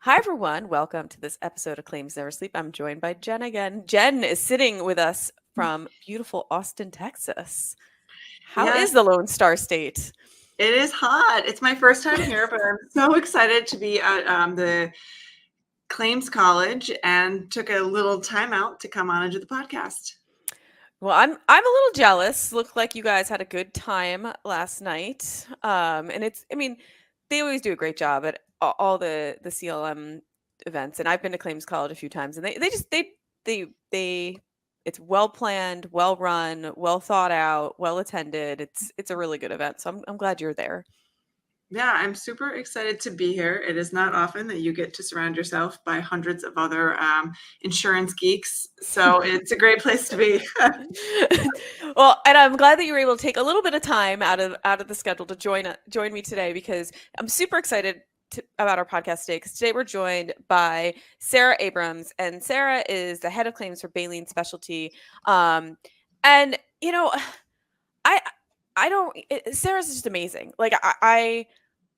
Hi, everyone. Welcome to this episode of Claims Never Sleep. I'm joined by Jenn again. Jenn is sitting with us from beautiful Austin, Texas. How is Yes, the Lone Star State? it is hot. It's my first time here, but I'm so excited to be at the Claims College and took a little time out to come on and do the podcast. Well, I'm a little jealous. Looked like you guys had a good time last night. And they always do a great job at all the CLM events. And I've been to Claims College a few times, and they it's well planned, well run, well thought out, well attended. It's a really good event. So I'm glad you're there. Yeah, I'm super excited to be here. It is not often that you get to surround yourself by hundreds of other insurance geeks. So it's a great place to be. Well, and I'm glad that you were able to take a little bit of time out of the schedule to join me today, because I'm super excited about our podcast today, because today we're joined by Sarah Abrams, and Sarah is the head of claims for Baleen Specialty. And you know, Sarah's just amazing. Like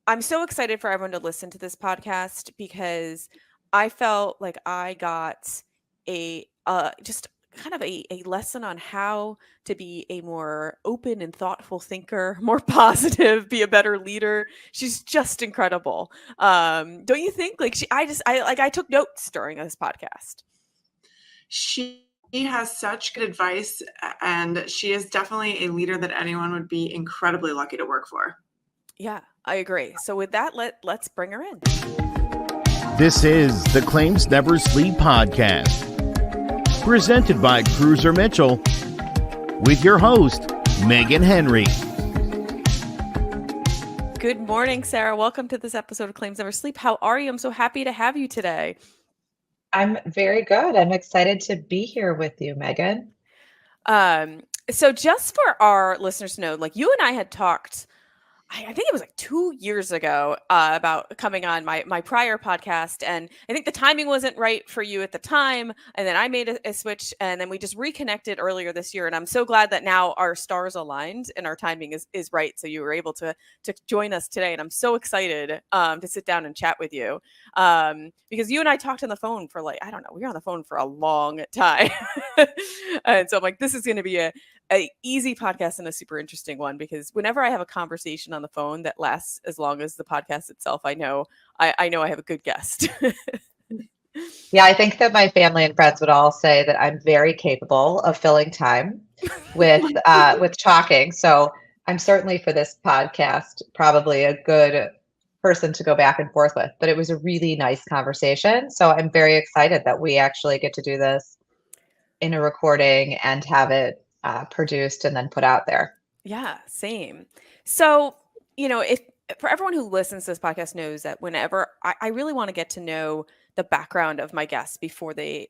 I'm so excited for everyone to listen to this podcast, because I felt like I got a just kind of a lesson on how to be a more open and thoughtful thinker, more positive, be a better leader. She's just incredible. Don't you think? Like I took notes during this podcast. She has such good advice, and she is definitely a leader that anyone would be incredibly lucky to work for. Yeah, I agree. So with that, let's bring her in. This is the Claims Never Sleep podcast, presented by Cruiser Mitchell, with your host, Meghan Henry. Good morning, Sarah. Welcome to this episode of Claims Never Sleep. How are you? I'm so happy to have you today. I'm very good. I'm excited to be here with you, Meghan. So just for our listeners to know, like, you and I had talked, I think it was like 2 years ago, about coming on my prior podcast. And I think the timing wasn't right for you at the time. And then I made a switch, and then we just reconnected earlier this year. And I'm so glad that now our stars aligned and our timing is right. So you were able to join us today. And I'm so excited to sit down and chat with you, because you and I talked on the phone for, like, I don't know, we were on the phone for a long time. And so I'm like, this is going to be a easy podcast and a super interesting one, because whenever I have a conversation on the phone that lasts as long as the podcast itself, I know I have a good guest. Yeah, I think that my family and friends would all say that I'm very capable of filling time with talking. So I'm certainly, for this podcast, probably a good person to go back and forth with. But it was a really nice conversation. So I'm very excited that we actually get to do this in a recording and have it produced and then put out there. Yeah, same. So, if for everyone who listens to this podcast knows that whenever I really want to get to know the background of my guests before we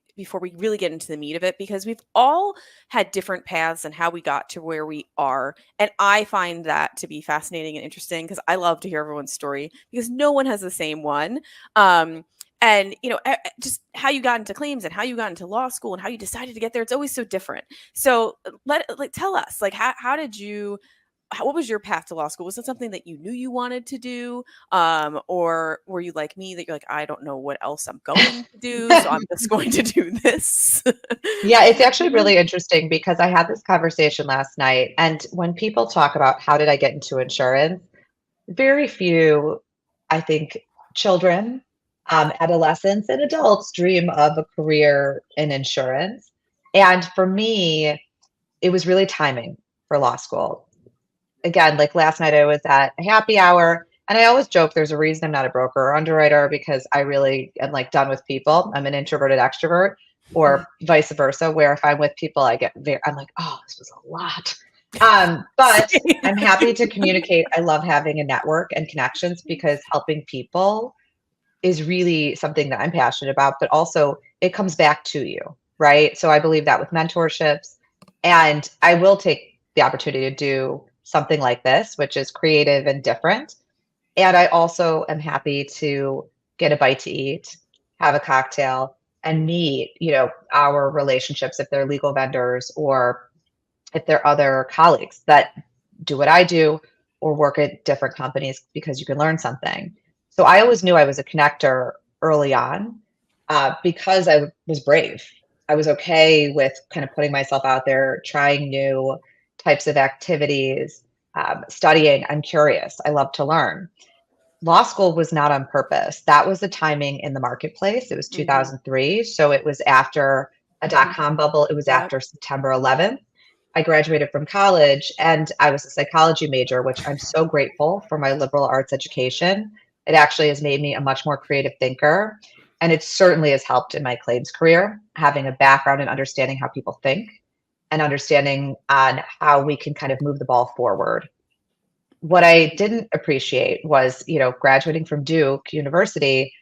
really get into the meat of it, because we've all had different paths and how we got to where we are. And I find that to be fascinating and interesting, because I love to hear everyone's story, because no one has the same one. And just how you got into claims and how you got into law school and how you decided to get there, it's always so different. So tell us, like, what was your path to law school? Was it something that you knew you wanted to do? Or were you like me, that you're like, I don't know what else I'm going to do, so I'm just going to do this? Yeah, it's actually really interesting, because I had this conversation last night, and when people talk about how did I get into insurance, very few, I think, children, adolescents, and adults dream of a career in insurance. And for me, it was really timing for law school. Again, like last night, I was at a happy hour, and I always joke there's a reason I'm not a broker or underwriter, because I really am, like, done with people. I'm an introverted extrovert, or vice versa, where if I'm with people, I'm like, oh, this was a lot. But I'm happy to communicate. I love having a network and connections, because helping people is really something that I'm passionate about, but also it comes back to you, right? So I believe that with mentorships, and I will take the opportunity to do something like this, which is creative and different. And I also am happy to get a bite to eat, have a cocktail, and meet, our relationships, if they're legal vendors or if they're other colleagues that do what I do or work at different companies, because you can learn something. So I always knew I was a connector early on because I was brave. I was okay with kind of putting myself out there, trying new types of activities, studying. I'm curious. I love to learn. Law school was not on purpose. That was the timing in the marketplace. It was 2003. So it was after a dot-com bubble. It was after September 11th. I graduated from college and I was a psychology major, which I'm so grateful for my liberal arts education. It actually has made me a much more creative thinker. And it certainly has helped in my claims career, having a background in understanding how people think and understanding on how we can kind of move the ball forward. What I didn't appreciate was, graduating from Duke University,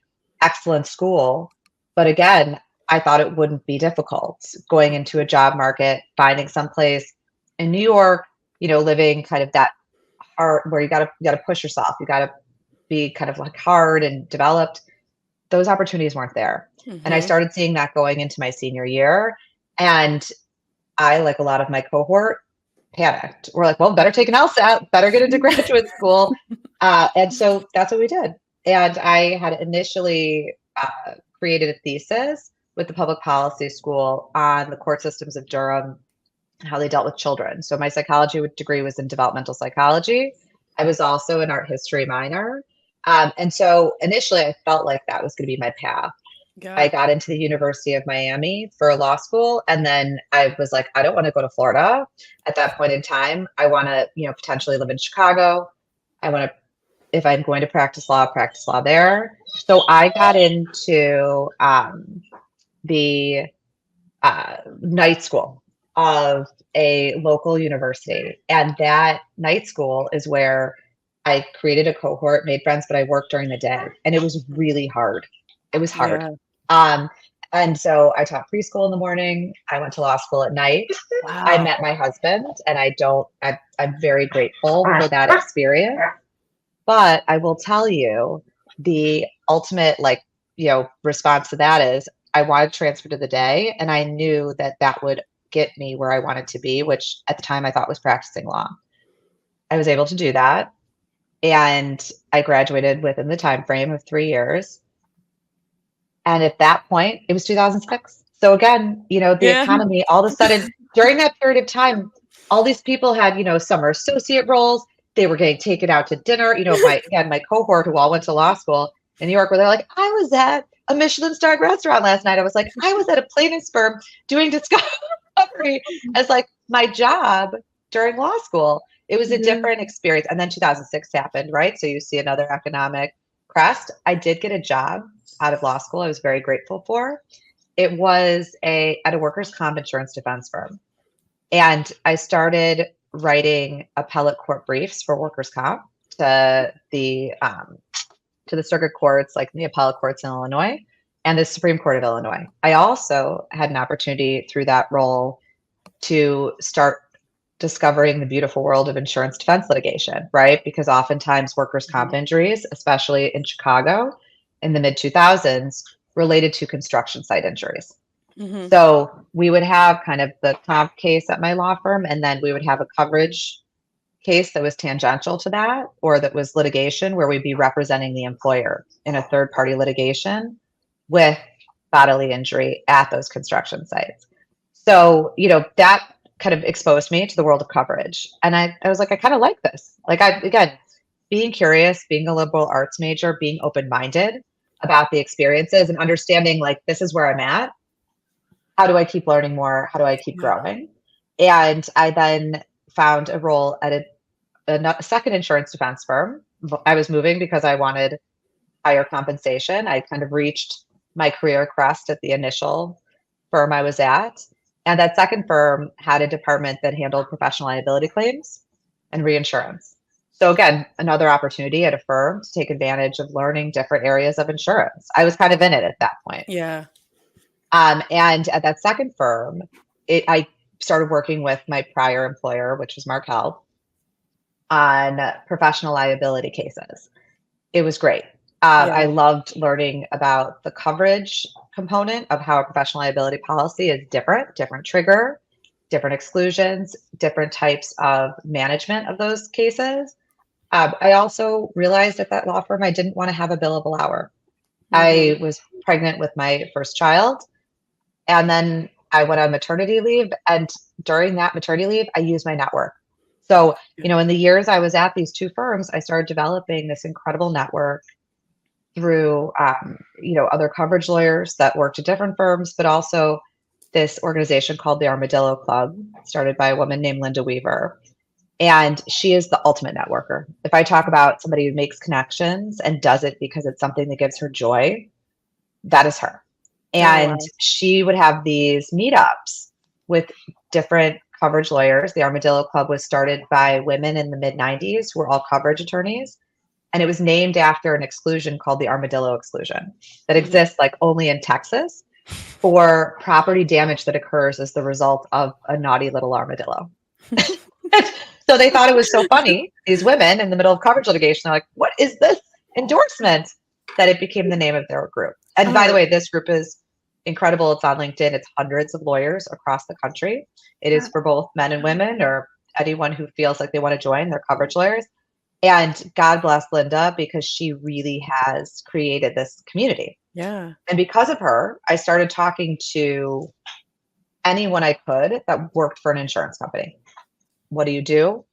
excellent school. But again, I thought it wouldn't be difficult going into a job market, finding someplace in New York, living kind of that hard where you gotta push yourself. You gotta be kind of like hard and developed. Those opportunities weren't there. And I started seeing that going into my senior year. And I, like a lot of my cohort, panicked. We're like, well, better take an LSAT, better get into graduate school. And so that's what we did. And I had initially created a thesis with the public policy school on the court systems of Durham and how they dealt with children. So my psychology degree was in developmental psychology. I was also an art history minor. And so initially I felt like that was going to be my path. I got into the University of Miami for law school. And then I was like, I don't want to go to Florida at that point in time. I want to, potentially live in Chicago. I want to, if I'm going to practice law there. So I got into the night school of a local university. And that night school is where I created a cohort, made friends, but I worked during the day. And it was really hard. It was hard. Yeah. And so I taught preschool in the morning. I went to law school at night. Wow. I met my husband, and I'm very grateful for that experience. But I will tell you, the ultimate, response to that is I wanted to transfer to the day, and I knew that would get me where I wanted to be, which at the time I thought was practicing law. I was able to do that, and I graduated within the time frame of 3 years. And at that point, it was 2006. So again, the economy, all of a sudden, during that period of time, all these people had, summer associate roles. They were getting taken out to dinner. My cohort who all went to law school in New York, where they're like, I was at a Michelin-starred restaurant last night. I was like, I was at a plaintiff's firm doing discovery as like my job during law school. It was a different experience. And then 2006 happened, right? So you see another economic crest. I did get a job out of law school. I was very grateful for. It was at a workers' comp insurance defense firm. And I started writing appellate court briefs for workers' comp to the circuit courts, like the appellate courts in Illinois and the Supreme Court of Illinois. I also had an opportunity through that role to start discovering the beautiful world of insurance defense litigation, right? Because oftentimes workers' comp injuries, especially in Chicago, in the mid 2000s, related to construction site injuries. So we would have kind of the comp case at my law firm, and then we would have a coverage case that was tangential to that, or that was litigation where we'd be representing the employer in a third party litigation with bodily injury at those construction sites. So, that kind of exposed me to the world of coverage. And I was like, I kind of like this. Again, being curious, being a liberal arts major, being open-minded about the experiences and understanding this is where I'm at. How do I keep learning more? How do I keep growing? And I then found a role at a second insurance defense firm. I was moving because I wanted higher compensation. I kind of reached my career crest at the initial firm I was at. And that second firm had a department that handled professional liability claims and reinsurance. So again, another opportunity at a firm to take advantage of learning different areas of insurance. I was kind of in it at that point. Yeah. And at that second firm, I started working with my prior employer, which was Markel, on professional liability cases. It was great. I loved learning about the coverage component of how a professional liability policy is different trigger, different exclusions, different types of management of those cases. I also realized at that law firm, I didn't want to have a billable hour. I was pregnant with my first child, and then I went on maternity leave. And during that maternity leave, I used my network. So, in the years I was at these two firms, I started developing this incredible network through, other coverage lawyers that worked at different firms, but also this organization called the Armadillo Club, started by a woman named Linda Weaver. And she is the ultimate networker. If I talk about somebody who makes connections and does it because it's something that gives her joy, that is her. And she would have these meetups with different coverage lawyers. The Armadillo Club was started by women in the mid-90s who were all coverage attorneys. And it was named after an exclusion called the armadillo exclusion that exists like only in Texas for property damage that occurs as the result of a naughty little armadillo. So they thought it was so funny, these women in the middle of coverage litigation, they're like, what is this endorsement? That it became the name of their group. And by the way, this group is incredible. It's on LinkedIn. It's hundreds of lawyers across the country. It is for both men and women or anyone who feels like they want to join. They're coverage lawyers. And God bless Linda, because she really has created this community. Yeah. And because of her, I started talking to anyone I could that worked for an insurance company. What do you do?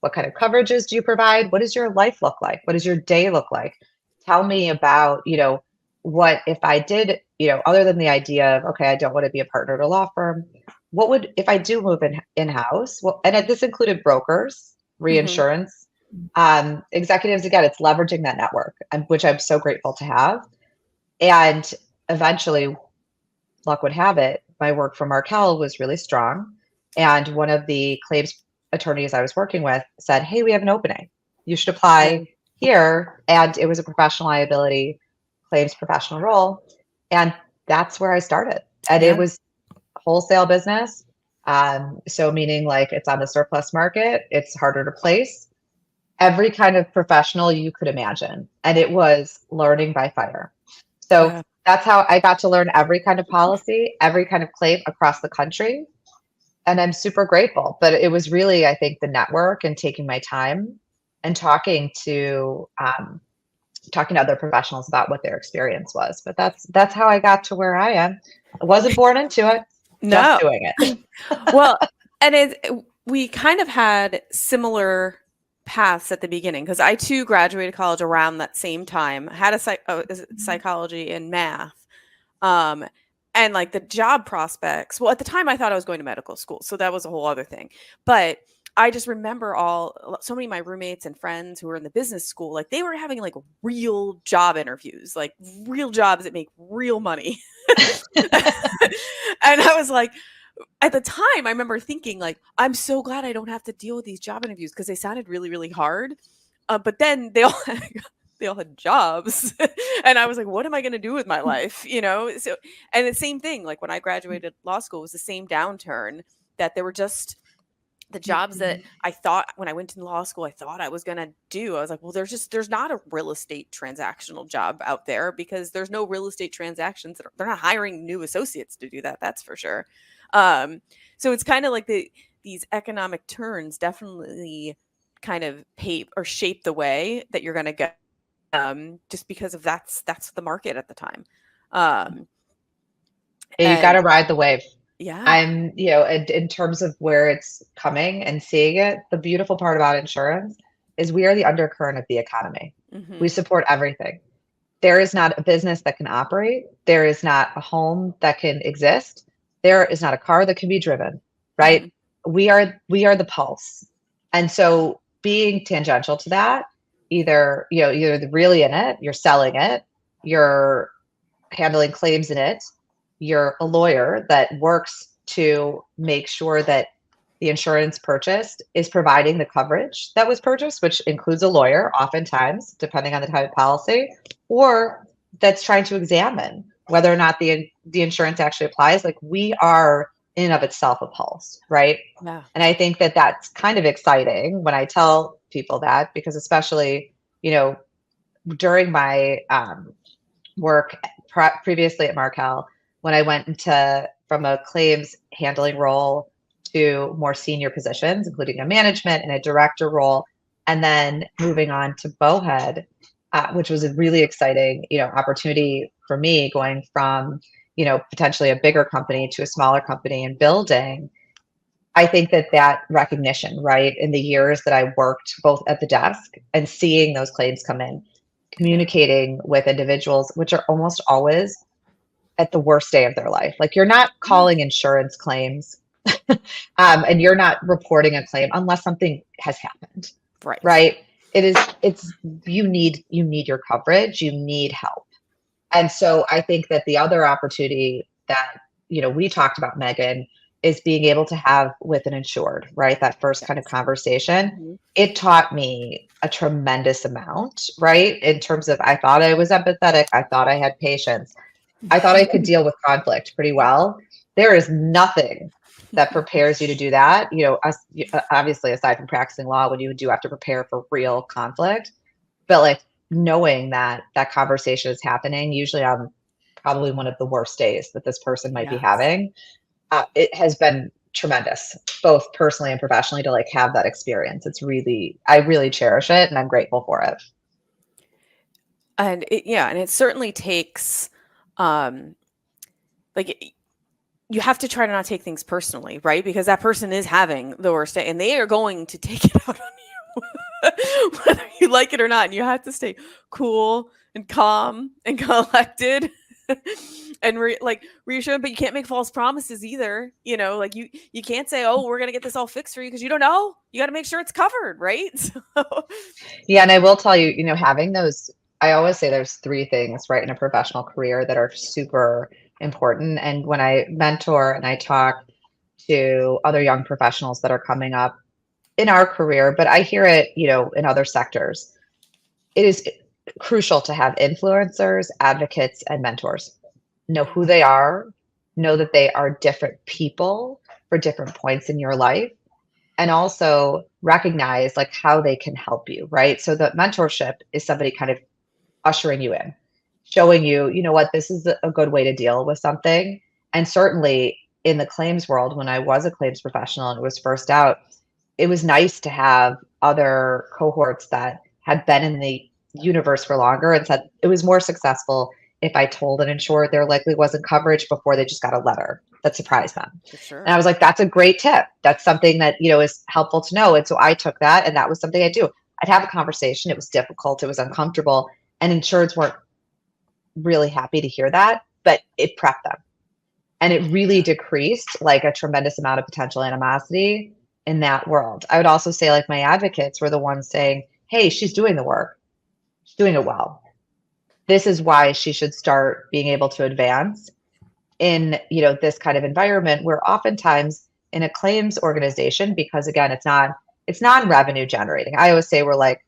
What kind of coverages do you provide? What does your life look like? What does your day look like? Tell me about, what if I did, other than the idea of, okay, I don't want to be a partner at a law firm. What would, if I do move in-house? Well, and this included brokers, reinsurance, executives. Again, it's leveraging that network, which I'm so grateful to have. And eventually, luck would have it, my work for Markel was really strong. And one of the claims attorneys I was working with said, hey, we have an opening. You should apply here. And it was a professional liability claims professional role. And that's where I started. And it was wholesale business. So meaning like it's on the surplus market, it's harder to place. Every kind of professional you could imagine. And it was learning by fire. So that's how I got to learn every kind of policy, every kind of claim across the country. And I'm super grateful. But it was really, I think, the network and taking my time and talking to other professionals about what their experience was. But that's how I got to where I am. I wasn't born into it, just doing it. Well, and we kind of had similar paths at the beginning, because I too graduated college around that same time. Had a psychology and math. And like the job prospects, well, at the time I thought I was going to medical school, so that was a whole other thing. But I just remember so many of my roommates and friends who were in the business school, like they were having like real job interviews, like real jobs that make real money. And I was like, at the time, I remember thinking like, I'm so glad I don't have to deal with these job interviews because they sounded really, really hard. But then they all had jobs. And I was like, what am I going to do with my life? So, and the same thing, like when I graduated law school, it was the same downturn, that there were just the jobs that I thought when I went to law school, I thought I was going to do. I was like, well, there's not a real estate transactional job out there, because there's no real estate transactions. They're not hiring new associates to do that. That's for sure. So it's kind of like these economic turns definitely kind of pave or shape the way that you're going to go. Just because of that's the market at the time. You got to ride the wave. Yeah. I'm, in terms of where it's coming and seeing it, the beautiful part about insurance is we are the undercurrent of the economy. We support everything. There is not a business that can operate. There is not a home that can exist. There is not a car that can be driven, right? We are the pulse. And so being tangential to that, either really in it, you're selling it, you're handling claims in it, you're a lawyer that works to make sure that the insurance purchased is providing the coverage that was purchased, which includes a lawyer, oftentimes, depending on the type of policy, or that's trying to examine whether or not the insurance actually applies. Like, we are in and of itself a pulse, right? Yeah. And I think that that's kind of exciting when I tell people that, because especially, during my work previously at Markel, when I went from a claims handling role to more senior positions, including a management and a director role, and then moving on to Bowhead, which was a really exciting, opportunity for me going from, potentially a bigger company to a smaller company and building. I think that recognition, right, in the years that I worked both at the desk and seeing those claims come in, communicating with individuals, which are almost always at the worst day of their life. Like you're not calling insurance claims and you're not reporting a claim unless something has happened, Right. right? You need your coverage, you need help. And so I think that the other opportunity that, we talked about, Meghan, is being able to have with an insured, right? That first kind of conversation. Mm-hmm. It taught me a tremendous amount, right? In terms of, I thought I was empathetic. I thought I had patience. I thought I could deal with conflict pretty well. There is nothing that prepares you to do that. Obviously, aside from practicing law, when you do have to prepare for real conflict, but like knowing that that conversation is happening, usually on probably one of the worst days that this person might be having, it has been tremendous, both personally and professionally, to like have that experience. I really cherish it and I'm grateful for it. And it certainly takes, like, you have to try to not take things personally, right? Because that person is having the worst day and they are going to take it out on you, whether you like it or not. And you have to stay cool and calm and collected and reassured, but you can't make false promises either. Like you can't say, oh, we're going to get this all fixed for you, because you don't know. You got to make sure it's covered, right? So. Yeah. And I will tell you, having those, I always say there's 3 things, right, in a professional career that are super important. And when I mentor and I talk to other young professionals that are coming up in our career, but I hear it, in other sectors, it is crucial to have influencers, advocates, and mentors. Know who they are, know that they are different people for different points in your life, and also recognize like how they can help you, right? So the mentorship is somebody kind of ushering you in, showing you, what, this is a good way to deal with something. And certainly in the claims world, when I was a claims professional and it was first out, it was nice to have other cohorts that had been in the universe for longer and said it was more successful if I told an insured there likely wasn't coverage before they just got a letter that surprised them. For sure. And I was like, that's a great tip. That's something that, is helpful to know. And so I took that, and that was something I do. I'd have a conversation. It was difficult. It was uncomfortable. And insureds weren't really happy to hear that, but it prepped them. And it really decreased like a tremendous amount of potential animosity in that world. I would also say like my advocates were the ones saying, hey, she's doing the work. She's doing it well. This is why she should start being able to advance in, this kind of environment where oftentimes in a claims organization, because again, it's non-revenue generating. I always say we're like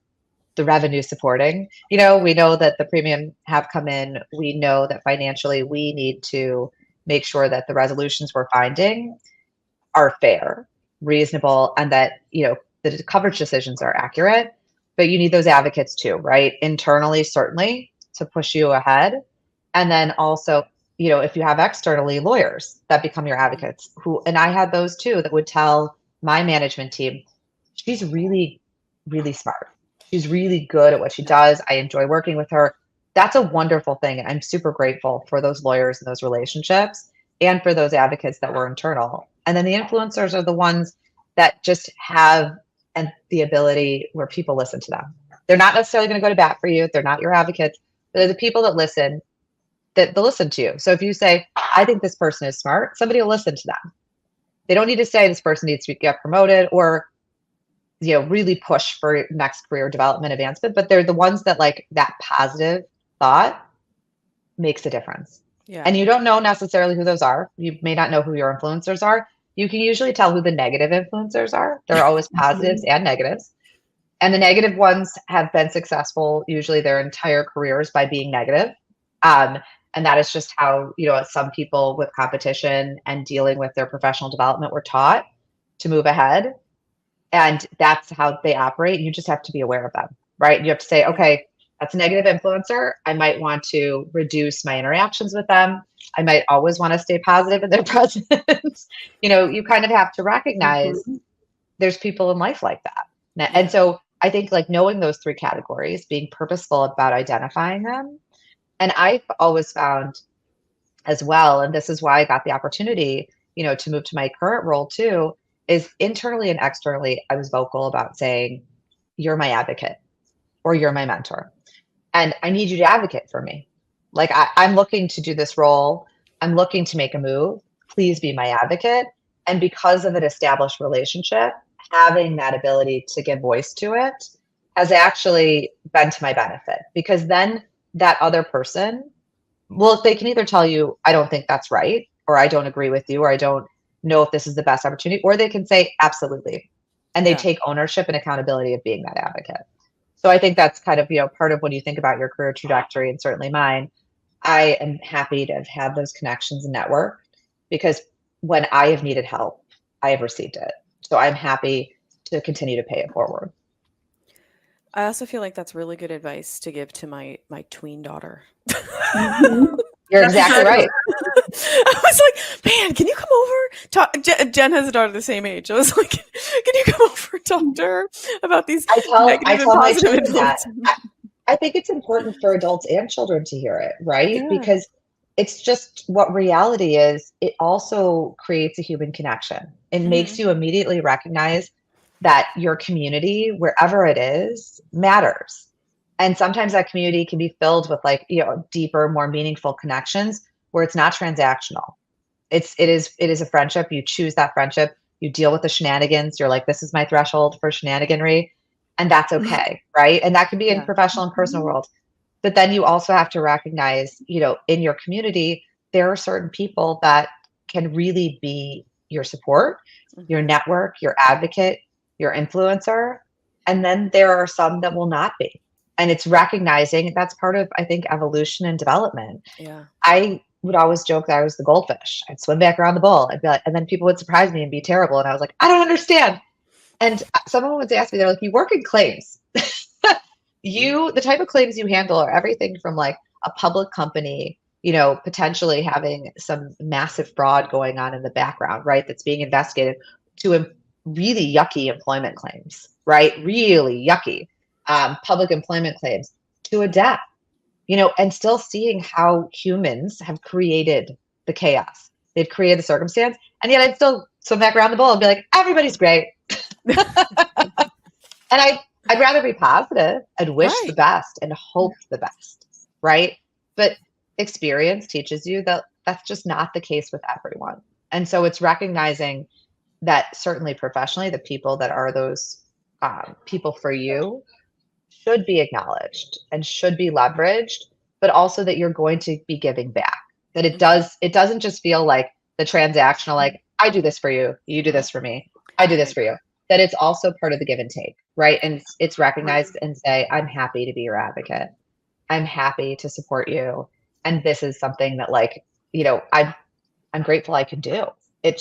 the revenue supporting. We know that the premium have come in. We know that financially we need to make sure that the resolutions we're finding are fair, reasonable, and that, the coverage decisions are accurate. But you need those advocates too, right? Internally, certainly, to push you ahead. And then also, if you have externally lawyers that become your advocates, and I had those too, that would tell my management team, she's really, really smart. She's really good at what she does. I enjoy working with her. That's a wonderful thing. And I'm super grateful for those lawyers and those relationships and for those advocates that were internal. And then the influencers are the ones that just have the ability where people listen to them. They're not necessarily going to go to bat for you. They're not your advocates. They're the people that listen, that they'll listen to you. So if you say, I think this person is smart, somebody will listen to them. They don't need to say this person needs to get promoted or really push for next career development advancement, but they're the ones that like that positive thought makes a difference. Yeah. And you don't know necessarily who those are. You may not know who your influencers are. You can usually tell who the negative influencers are. There are always positives and negatives. And the negative ones have been successful usually their entire careers by being negative. And that is just how, some people with competition and dealing with their professional development were taught to move ahead. And that's how they operate. You just have to be aware of them, right? You have to say, okay, that's a negative influencer. I might want to reduce my interactions with them. I might always want to stay positive in their presence. You kind of have to recognize there's people in life like that. And so I think like knowing those three categories, being purposeful about identifying them. And I've always found as well, and this is why I got the opportunity, to move to my current role too, is internally and externally, I was vocal about saying, you're my advocate or you're my mentor. And I need you to advocate for me. Like I'm looking to do this role. I'm looking to make a move. Please be my advocate. And because of an established relationship, having that ability to give voice to it has actually been to my benefit, because then that other person, well, they can either tell you, I don't think that's right, or I don't agree with you, or I don't know if this is the best opportunity, or they can say, absolutely. And they take ownership and accountability of being that advocate. So I think that's kind of, part of when you think about your career trajectory, and certainly mine, I am happy to have had those connections and network, because when I have needed help, I have received it. So I'm happy to continue to pay it forward. I also feel like that's really good advice to give to my tween daughter. You're exactly right. I was like, man, can you come over? Jen has a daughter the same age. I was like, can you come over and talk to her about these negative and positive influences? I think it's important for adults and children to hear it, right? Yeah. Because it's just what reality is. It also creates a human connection. It makes you immediately recognize that your community, wherever it is, matters. And sometimes that community can be filled with deeper, more meaningful connections where it's not transactional. It is a friendship. You choose that friendship. You deal with the shenanigans. You're like, this is my threshold for shenaniganry. And that's okay, right? And that can be in professional and personal world. But then you also have to recognize, in your community, there are certain people that can really be your support, your network, your advocate, your influencer. And then there are some that will not be. And it's recognizing that's part of, I think, evolution and development. Yeah. I would always joke that I was the goldfish. I'd swim back around the bowl. I'd be like, and then people would surprise me and be terrible. And I was like, I don't understand. And someone would ask me, they're like, you work in claims. The type of claims you handle are everything from like a public company, potentially having some massive fraud going on in the background, right? That's being investigated, to really yucky employment claims, right? Really yucky public employment claims, to a death, and still seeing how humans have created the chaos. They've created the circumstance. And yet I'd still swim back around the bowl and be like, everybody's great. And I'd rather be positive and wish the best and hope the best, right? But experience teaches you that that's just not the case with everyone. And so it's recognizing that certainly professionally, the people that are those people for you should be acknowledged and should be leveraged, but also that you're going to be giving back. That it doesn't just feel like the transactional, like, I do this for you, you do this for me, I do this for you. That it's also part of the give and take, right? And it's recognized and say, I'm happy to be your advocate. I'm happy to support you. And this is something that I'm grateful I can do. It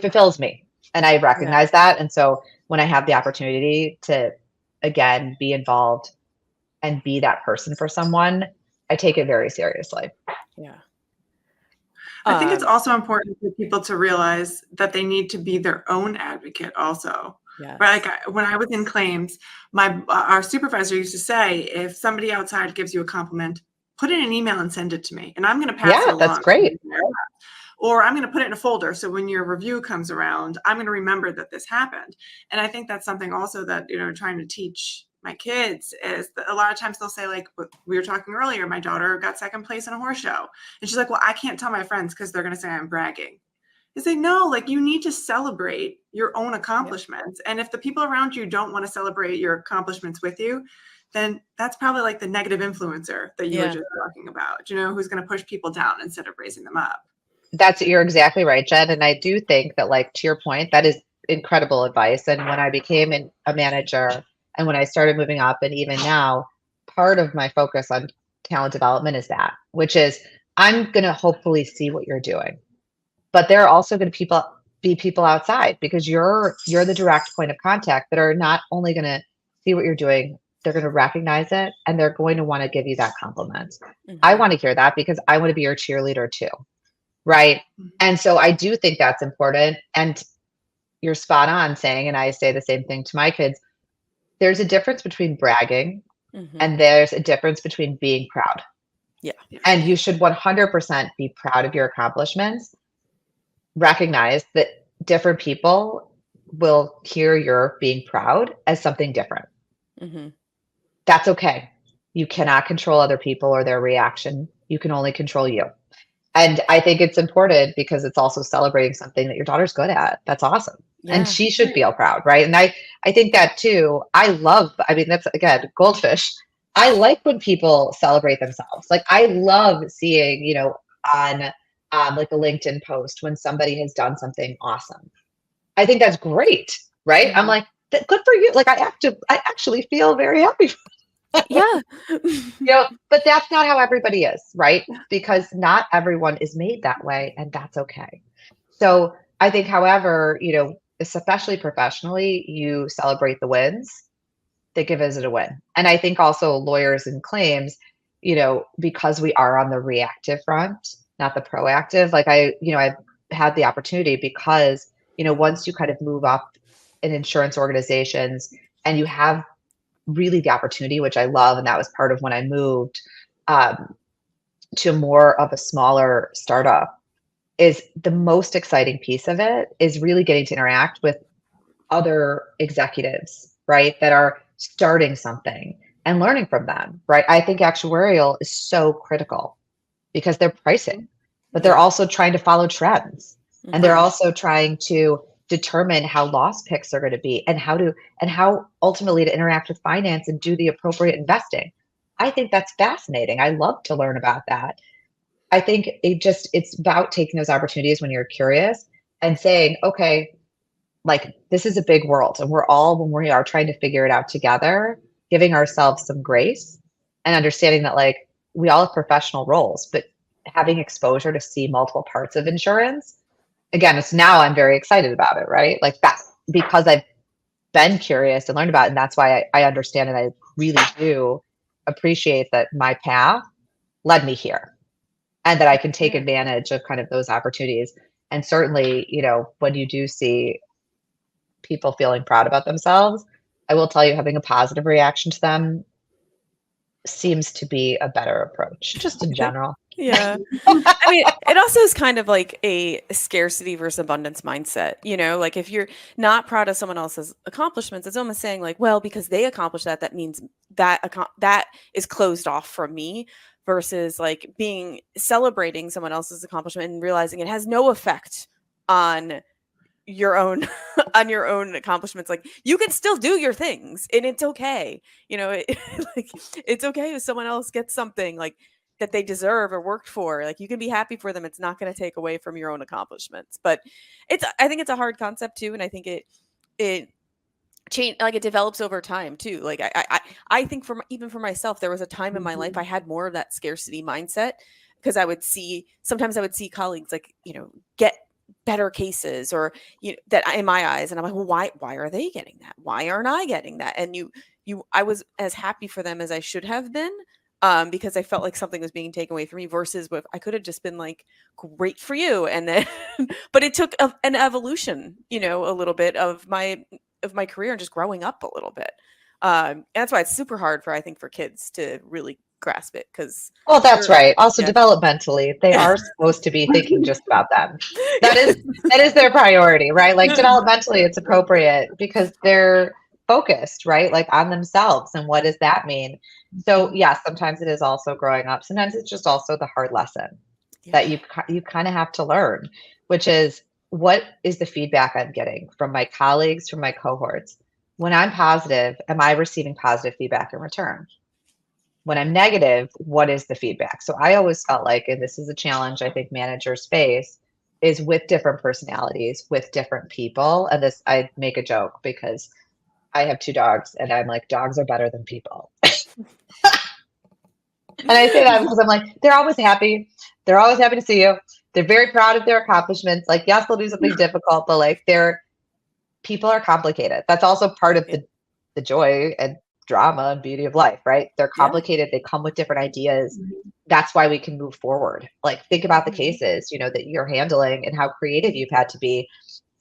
fulfills me. And I recognize that. And so when I have the opportunity to, again, be involved and be that person for someone, I take it very seriously. Yeah. I think it's also important for people to realize that they need to be their own advocate also. Yes. Right? Like when I was in claims, our supervisor used to say, if somebody outside gives you a compliment, put it in an email and send it to me. And I'm going to pass it along. Yeah, that's great. Or I'm going to put it in a folder. So when your review comes around, I'm going to remember that this happened. And I think that's something also that, trying to teach my kids is that a lot of times they'll say, like we were talking earlier, my daughter got second place in a horse show. And she's like, well, I can't tell my friends because they're going to say I'm bragging. It's like, no, like you need to celebrate your own accomplishments. And if the people around you don't want to celebrate your accomplishments with you, then that's probably like the negative influencer that you were just talking about, who's going to push people down instead of raising them up. You're exactly right, Jen. And I do think that, like, to your point, that is incredible advice. And when I became a manager and when I started moving up, and even now, part of my focus on talent development is that, which is I'm going to hopefully see what you're doing, but there are also going to be people outside, because you're the direct point of contact that are not only going to see what you're doing, they're going to recognize it, and they're going to want to give you that compliment. Mm-hmm. I want to hear that because I want to be your cheerleader too. Right. And so I do think that's important. And you're spot on saying, and I say the same thing to my kids, there's a difference between bragging and there's a difference between being proud. Yeah. And you should 100% be proud of your accomplishments. Recognize that different people will hear your being proud as something different. That's okay. You cannot control other people or their reaction. You can only control you. And I think it's important because it's also celebrating something that your daughter's good at. That's awesome. Yeah. And she should feel proud, right? And I think that too. That's, again, goldfish. I like when people celebrate themselves. Like, I love seeing, on like a LinkedIn post when somebody has done something awesome. I think that's great, right? I'm like, good for you. Like, I actually feel very happy. Yeah. But that's not how everybody is, right? Because not everyone is made that way, and that's okay. So I think, however, especially professionally, you celebrate the wins. Think of it as a win. And I think also lawyers and claims, because we are on the reactive front, not the proactive, like I've had the opportunity because, once you kind of move up in insurance organizations and you have really the opportunity, which I love, and that was part of when I moved to more of a smaller startup, is the most exciting piece of it is really getting to interact with other executives, right, that are starting something and learning from them, right? I think actuarial is so critical because they're pricing, but they're also trying to follow trends, and they're also trying to determine how loss picks are going to be and how ultimately to interact with finance and do the appropriate investing. I think that's fascinating. I love to learn about that. I think it's about taking those opportunities when you're curious and saying, okay, like, this is a big world, and when we are trying to figure it out together, giving ourselves some grace and understanding that, like, we all have professional roles, but having exposure to see multiple parts of insurance, again, I'm very excited about it, right? Like, that's because I've been curious and learned about it. And that's why I understand, and I really do appreciate that my path led me here and that I can take advantage of kind of those opportunities. And certainly, when you do see people feeling proud about themselves, I will tell you, having a positive reaction to them seems to be a better approach, just in general. Yeah. I mean, it also is kind of like a scarcity versus abundance mindset, like if you're not proud of someone else's accomplishments, it's almost saying like, well, because they accomplished that means that is closed off from me, versus like celebrating someone else's accomplishment and realizing it has no effect on your own accomplishments. Like, you can still do your things and it's okay. Like, it's okay if someone else gets something like that they deserve or worked for. Like, you can be happy for them. It's not going to take away from your own accomplishments. But I think it's a hard concept too, and I think it change, like, it develops over time too. Like, I think even for myself, there was a time in my life I had more of that scarcity mindset, because sometimes I would see colleagues like get better cases, or that in my eyes, and I'm like, well, why are they getting that? Why aren't I getting that? And I was as happy for them as I should have been, because I felt like something was being taken away from me, versus what I could have just been like, great for you. And then, but it took an evolution, a little bit of my career and just growing up a little bit. And that's why it's super hard for kids to really grasp it, because that's right. Also, developmentally, they are supposed to be thinking just about them. That is their priority, right? Like, developmentally, it's appropriate because they're focused, right? Like, on themselves, and what does that mean? So sometimes it is also growing up. Sometimes it's just also the hard lesson that you kind of have to learn, which is, what is the feedback I'm getting from my colleagues, from my cohorts? When I'm positive, am I receiving positive feedback in return? When I'm negative, what is the feedback? So I always felt like, and this is a challenge I think managers face, is with different personalities, with different people. And this, I make a joke because I have 2 dogs, and I'm like, dogs are better than people. And I say that because I'm like, they're always happy. They're always happy to see you. They're very proud of their accomplishments. Like, yes, they'll do something difficult, but like, people are complicated. That's also part of the joy and drama and beauty of life, right? They're complicated. They come with different ideas. That's why we can move forward. Like, think about the cases, that you're handling and how creative you've had to be.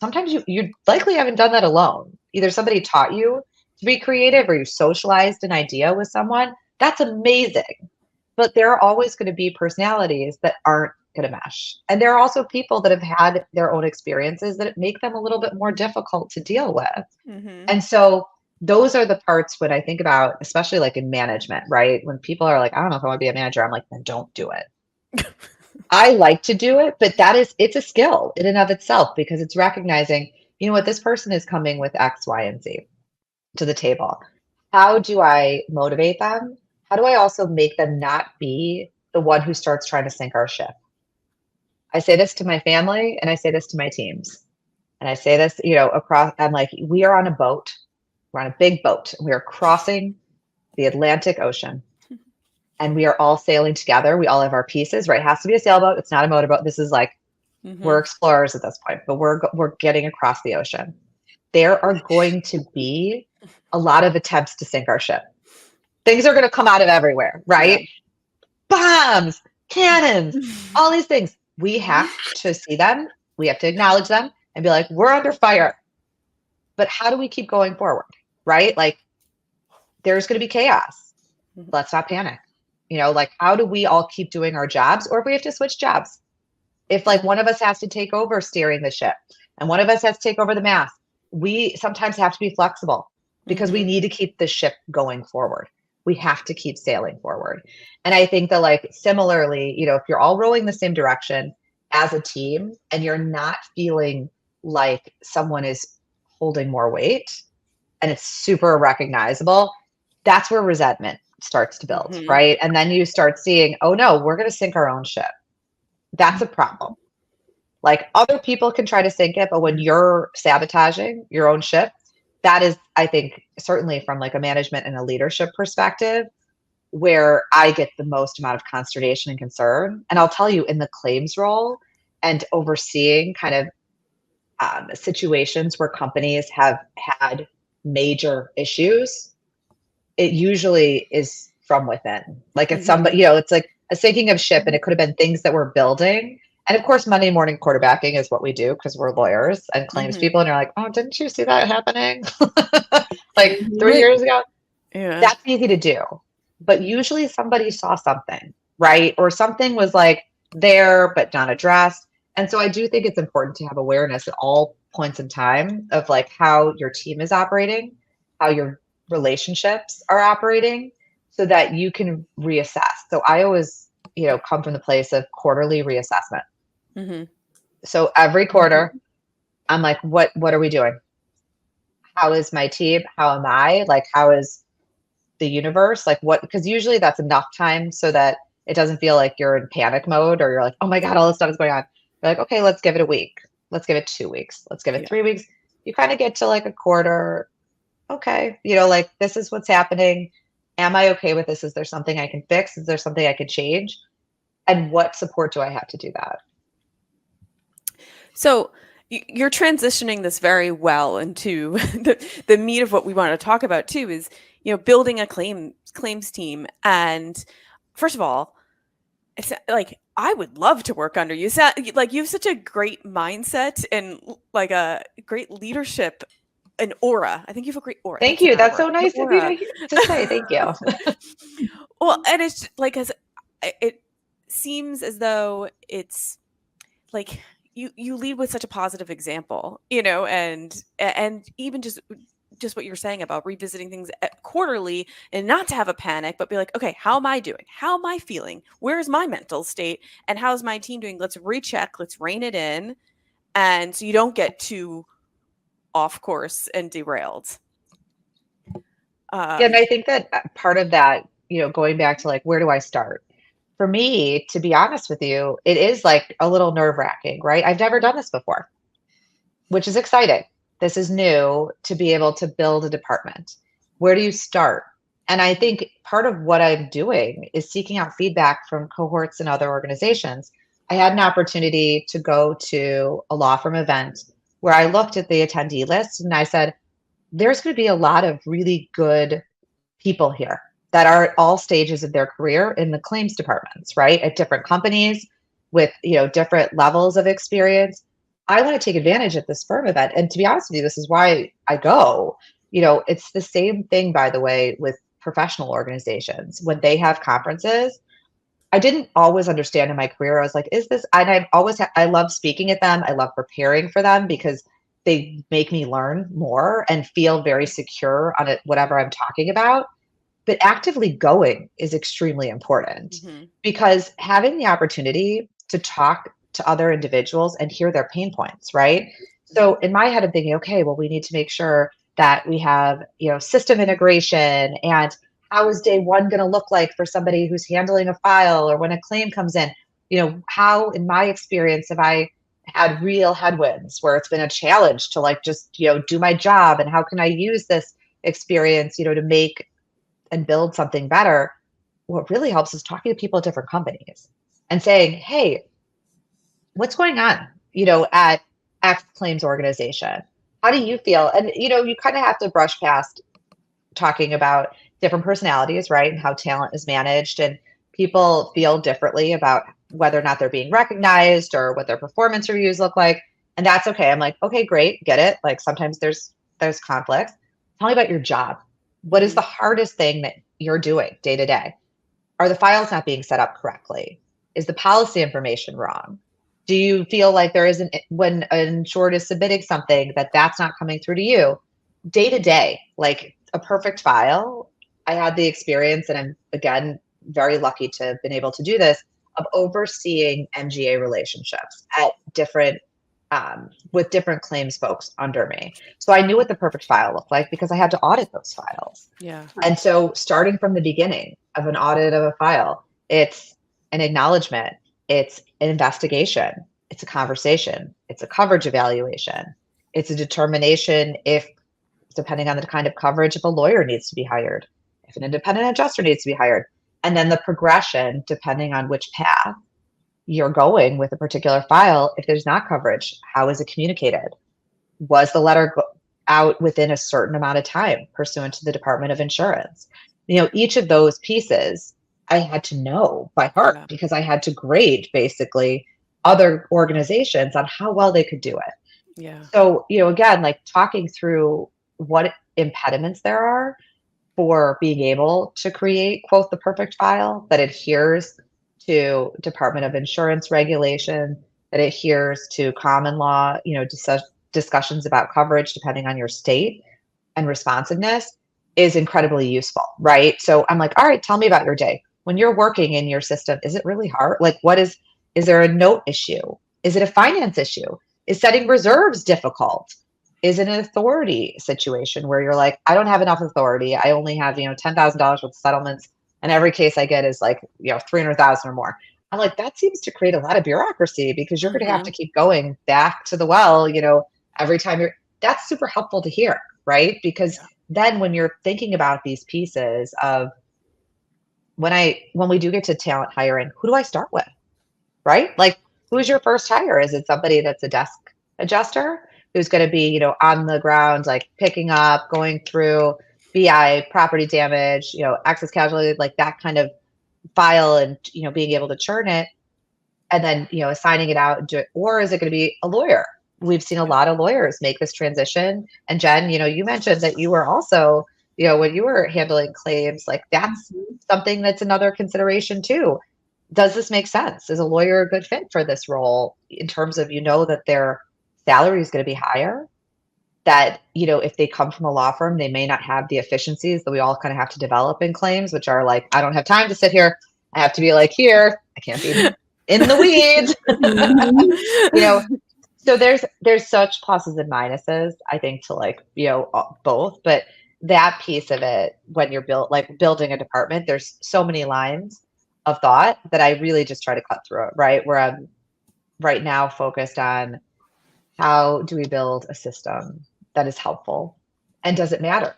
Sometimes you likely haven't done that alone. Either somebody taught you, to be creative, or you socialized an idea with someone, that's amazing. But there are always going to be personalities that aren't going to mesh. And there are also people that have had their own experiences that make them a little bit more difficult to deal with. Mm-hmm. And so those are the parts when I think about, especially like in management, right? When people are like, I don't know if I want to be a manager, I'm like, then don't do it. I like to do it, but it's a skill in and of itself, because it's recognizing, you know what, this person is coming with X, Y, and Z to the table. How do I motivate them? How do I also make them not be the one who starts trying to sink our ship? I say this to my family, and I say this to my teams. And I say this, across, I'm like, we are on a boat. We're on a big boat. We are crossing the Atlantic Ocean, and we are all sailing together. We all have our pieces, right? It has to be a sailboat. It's not a motorboat. This is like, we're explorers at this point, but we're getting across the ocean. There are going to be a lot of attempts to sink our ship. Things are going to come out of everywhere, right? Yeah. Bombs, cannons, all these things. We have to see them. We have to acknowledge them and be like, we're under fire. But how do we keep going forward, right? Like, there's going to be chaos. Let's not panic. Like, how do we all keep doing our jobs? Or if we have to switch jobs, if like one of us has to take over steering the ship and one of us has to take over the mast, we sometimes have to be flexible because we need to keep the ship going forward. We have to keep sailing forward. And I think that, like, similarly, if you're all rowing the same direction as a team and you're not feeling like someone is holding more weight and it's super recognizable, that's where resentment starts to build, right? And then you start seeing, oh no, we're going to sink our own ship. That's a problem. Like, other people can try to sink it, but when you're sabotaging your own ship, that is, I think, certainly from like a management and a leadership perspective, where I get the most amount of consternation and concern. And I'll tell you, in the claims role and overseeing kind of situations where companies have had major issues, it usually is from within. Like, it's somebody, it's like a sinking of ship, and it could have been things that we're building. And of course, Monday morning quarterbacking is what we do because we're lawyers and claims people. And you're like, oh, didn't you see that happening? Like 3 years ago? Yeah. That's easy to do. But usually somebody saw something, right? Or something was like there, but not addressed. And so I do think it's important to have awareness at all points in time of like how your team is operating, how your relationships are operating, so that you can reassess. So I always, come from the place of quarterly reassessment. So every quarter, I'm like, what are we doing? How is my team? How am I? Like, how is the universe? Like, what? Because usually that's enough time so that it doesn't feel like you're in panic mode or you're like, oh my God, all this stuff is going on. You're like, okay, let's give it a week. Let's give it 2 weeks. Let's give it 3 weeks. You kind of get to like a quarter. Okay. Like, this is what's happening. Am I okay with this? Is there something I can fix? Is there something I can change? And what support do I have to do that? So you're transitioning this very well into the meat of what we want to talk about too, is, building a claims team. And first of all, it's like, I would love to work under you. So, like, you have such a great mindset and like a great leadership and aura. I think you have a great aura. Thank you. That's so nice of you to say. Thank you. Well, and it's like, it seems as though it's like you lead with such a positive example, and even just what you're saying about revisiting things quarterly and not to have a panic, but be like, okay, how am I doing? How am I feeling? Where's my mental state? And how's my team doing? Let's recheck, let's rein it in. And so you don't get too off course and derailed. And I think that part of that, going back to like, where do I start? For me, to be honest with you, it is like a little nerve-wracking, right? I've never done this before, which is exciting. This is new to be able to build a department. Where do you start? And I think part of what I'm doing is seeking out feedback from cohorts and other organizations. I had an opportunity to go to a law firm event where I looked at the attendee list and I said, there's going to be a lot of really good people here that are at all stages of their career in the claims departments, right? At different companies with, different levels of experience. I want to take advantage at this firm event. And to be honest with you, this is why I go, It's the same thing, by the way, with professional organizations. When they have conferences, I didn't always understand in my career. I was like, is this, and I love speaking at them. I love preparing for them because they make me learn more and feel very secure on it, whatever I'm talking about. But actively going is extremely important because having the opportunity to talk to other individuals and hear their pain points, right? So in my head, I'm thinking, okay, well, we need to make sure that we have, system integration, and how is day one going to look like for somebody who's handling a file or when a claim comes in? How, in my experience, have I had real headwinds where it's been a challenge to just, do my job, and how can I use this experience, to make and build something better? What really helps is talking to people at different companies and saying, hey, what's going on, at X claims organization? How do you feel? And, you kind of have to brush past talking about different personalities, right? And how talent is managed, and people feel differently about whether or not they're being recognized or what their performance reviews look like. And that's okay. I'm like, okay, great. Get it. Sometimes there's conflicts. Tell me about your job. What is the hardest thing that you're doing day to day? Are the files not being set up correctly? Is the policy information wrong? Do you feel like there isn't, when an insured is submitting something, that's not coming through to you? Day to day, a perfect file. I had the experience, and I'm, again, very lucky to have been able to do this, of overseeing MGA relationships at different, with different claims folks under me. So I knew what the perfect file looked like because I had to audit those files. Yeah. And so starting from the beginning of an audit of a file, it's an acknowledgement, it's an investigation, it's a conversation, it's a coverage evaluation, it's a determination if, depending on the kind of coverage, if a lawyer needs to be hired, if an independent adjuster needs to be hired, and then the progression, depending on which path you're going with a particular file. If there's not coverage, how is it communicated? Was the letter out within a certain amount of time pursuant to the Department of Insurance? Each of those pieces I had to know by heart because I had to grade basically other organizations on how well they could do it. Yeah. So, again, talking through what impediments there are for being able to create, quote, the perfect file that adheres to Department of Insurance regulation, that adheres to common law, discussions about coverage depending on your state and responsiveness, is incredibly useful, right? So I'm like, all right, tell me about your day. When you're working in your system, is it really hard? Is there a note issue? Is it a finance issue? Is setting reserves difficult? Is it an authority situation where you're like, I don't have enough authority. I only have, $10,000 worth of settlements, and every case I get is 300,000 or more. I'm like, that seems to create a lot of bureaucracy because you're going to have to keep going back to the well, every time that's super helpful to hear, right? Because then when you're thinking about these pieces of when we do get to talent hiring, who do I start with, right? Who's your first hire? Is it somebody that's a desk adjuster who's going to be, on the ground, picking up, going through BI, property damage, excess casualty, that kind of file, and, being able to churn it and then, assigning it out and do it? Or is it going to be a lawyer? We've seen a lot of lawyers make this transition. And Jen, you mentioned that you were also, when you were handling claims, that's something that's another consideration too. Does this make sense? Is a lawyer a good fit for this role in terms of, that their salary is going to be higher? That, if they come from a law firm, they may not have the efficiencies that we all kind of have to develop in claims, which are I don't have time to sit here. I have to be here. I can't be in the weeds. So there's such pluses and minuses, I think, to both. But that piece of it, when you're building a department, there's so many lines of thought that I really just try to cut through it, right? Where I'm right now focused on how do we build a system that is helpful, and does it matter?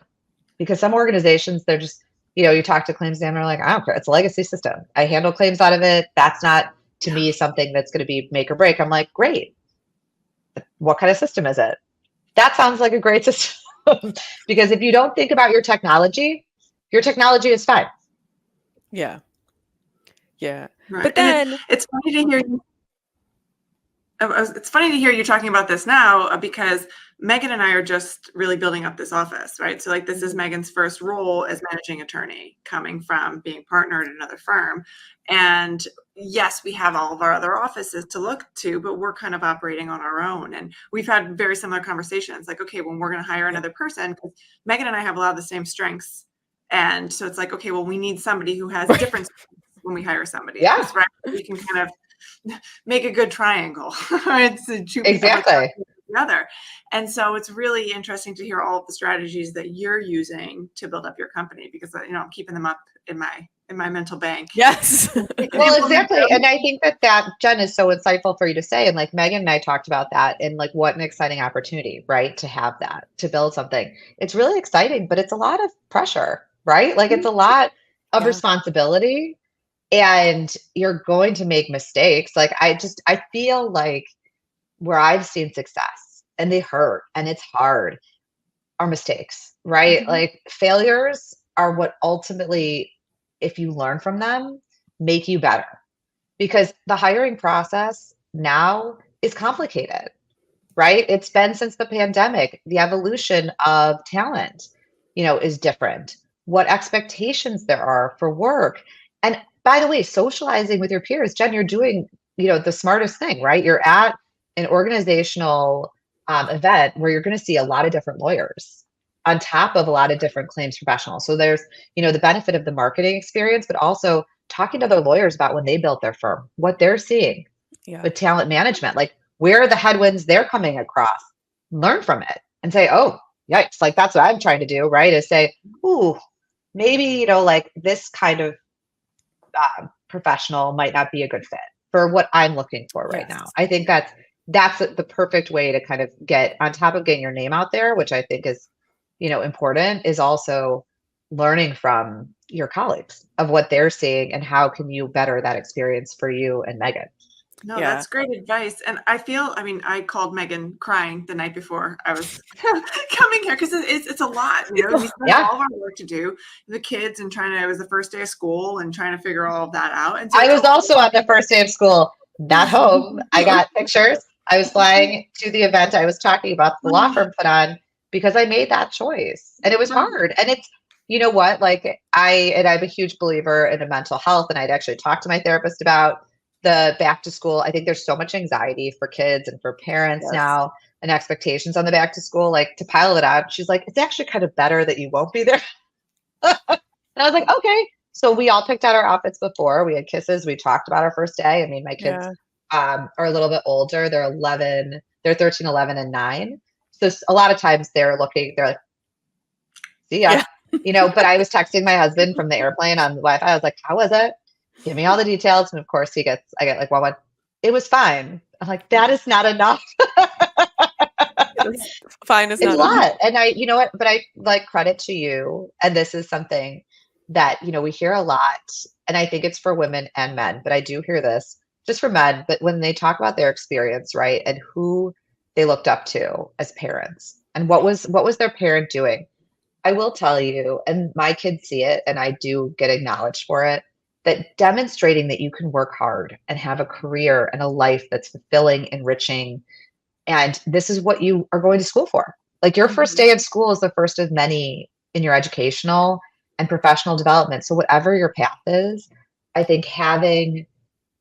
Because some organizations, they're just, you talk to claims examiner, I don't care. It's a legacy system. I handle claims out of it. That's not, to me, something that's going to be make or break. I'm like, great. What kind of system is it? That sounds like a great system. Because if you don't think about your technology is fine. Yeah. Yeah. Right. But then it's funny to hear you. it's funny to hear you talking about this now because Meghan and I are just really building up this office, right? So like this is Meghan's first role as managing attorney, coming from being partner at another firm. And yes, we have all of our other offices to look to, but we're kind of operating on our own. And we've had very similar conversations like, okay, when we're going to hire another person, because Meghan and I have a lot of the same strengths. And so it's like, okay, well, we need somebody who has different strengths when we hire somebody else, right? We can kind of make a good triangle. It's two people together. And so it's really interesting to hear all of the strategies that you're using to build up your company, because I'm keeping them up in my mental bank. Yes. Well, exactly. And I think that Jenn is so insightful for you to say. And like Meghan and I talked about that, and like what an exciting opportunity, right? To have that, to build something. It's really exciting, but it's a lot of pressure, right? Like it's a lot of responsibility. And you're going to make mistakes. Like I feel like where I've seen success and they hurt and it's hard are mistakes, right? Like failures are what ultimately, if you learn from them, make you better. Because the hiring process now is complicated, right? It's been since the pandemic. The evolution of talent, is different. What expectations there are for work. And by the way, socializing with your peers, Jenn, you're doing, the smartest thing, right? You're at an organizational event where you're going to see a lot of different lawyers on top of a lot of different claims professionals. So there's, the benefit of the marketing experience, but also talking to other lawyers about when they built their firm, what they're seeing with talent management, like where are the headwinds they're coming across, learn from it and say, oh, yikes, like that's what I'm trying to do, right? Is say, ooh, maybe, like this kind of professional might not be a good fit for what I'm looking for right now. I think that's the perfect way to kind of get on top of getting your name out there, which I think is, important, is also learning from your colleagues of what they're seeing and how can you better that experience for you and Meghan. No, that's great advice. And I called Meghan crying the night before I was coming here because it's a lot, we still have all of our work to do, the kids, and it was the first day of school and trying to figure all of that out. And so I was also on the first day of school, not home. I got pictures. I was flying to the event I was talking about the law firm put on because I made that choice and it was hard. And it's, you know what, like I'm a huge believer in mental health, and I'd actually talked to my therapist about the back to school. I think there's so much anxiety for kids and for parents now, and expectations on the back to school, like to pile it out. She's like, it's actually kind of better that you won't be there. And I was like, okay. So we all picked out our outfits before. We had kisses. We talked about our first day. I mean, my kids are a little bit older. They're 13, 11, and 9. So a lot of times they're like, see ya. But I was texting my husband from the airplane on the Wi-Fi. I was like, how was it? Give me all the details. And of course I get like one, it was fine. I'm like, that is not enough. Fine is not a lot. And you know what, but I like credit to you. And this is something that, we hear a lot, and I think it's for women and men, but I do hear this just for men, but when they talk about their experience, right, and who they looked up to as parents and what was their parent doing. I will tell you, and my kids see it, and I do get acknowledged for it, that demonstrating that you can work hard and have a career and a life that's fulfilling, enriching, and this is what you are going to school for. Like your first day of school is the first of many in your educational and professional development. So whatever your path is, I think having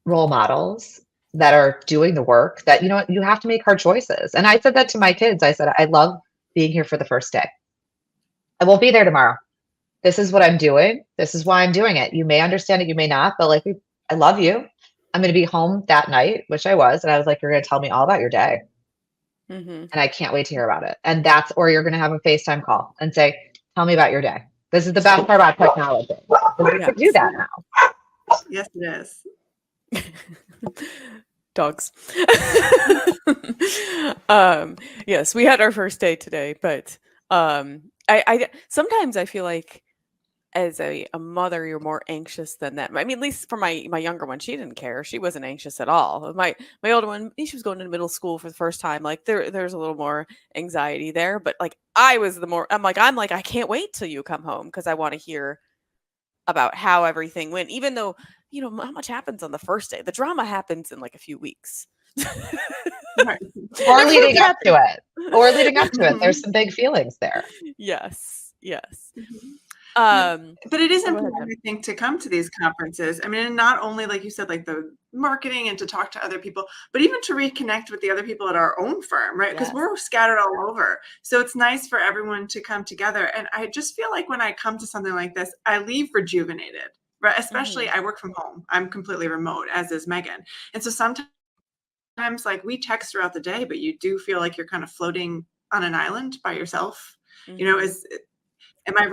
role models that are doing the work, that, you have to make hard choices. And I said that to my kids. I said, I love being here for the first day. I won't be there tomorrow. This is what I'm doing. This is why I'm doing it. You may understand it, you may not, but like, I love you. I'm going to be home that night, which I was. And I was like, you're going to tell me all about your day. And I can't wait to hear about it. And or you're going to have a FaceTime call and say, tell me about your day. This is the best part about technology. We can do that now. Yes, it is. Dogs. Yes, we had our first day today, but I sometimes I feel like as a mother, you're more anxious than that. I mean, at least for my younger one, she didn't care. She wasn't anxious at all. My older one, she was going into middle school for the first time. Like there's a little more anxiety there. But like I'm like, I can't wait till you come home because I want to hear about how everything went. Even though, how much happens on the first day. The drama happens in like a few weeks. Right. Or leading up to it. There's some big feelings there. Yes. Mhm. Um, But it is go ahead, important, Jen. I think, to come to these conferences. I mean, and not only, like you said, like the marketing and to talk to other people, but even to reconnect with the other people at our own firm, right? Because Yes. we're scattered all over. So it's nice for everyone to come together. And I just feel like when I come to something like this, I leave rejuvenated, right? Especially I work from home. I'm completely remote, as is Meghan. And so sometimes like we text throughout the day, but you do feel like you're kind of floating on an island by yourself. You know, am I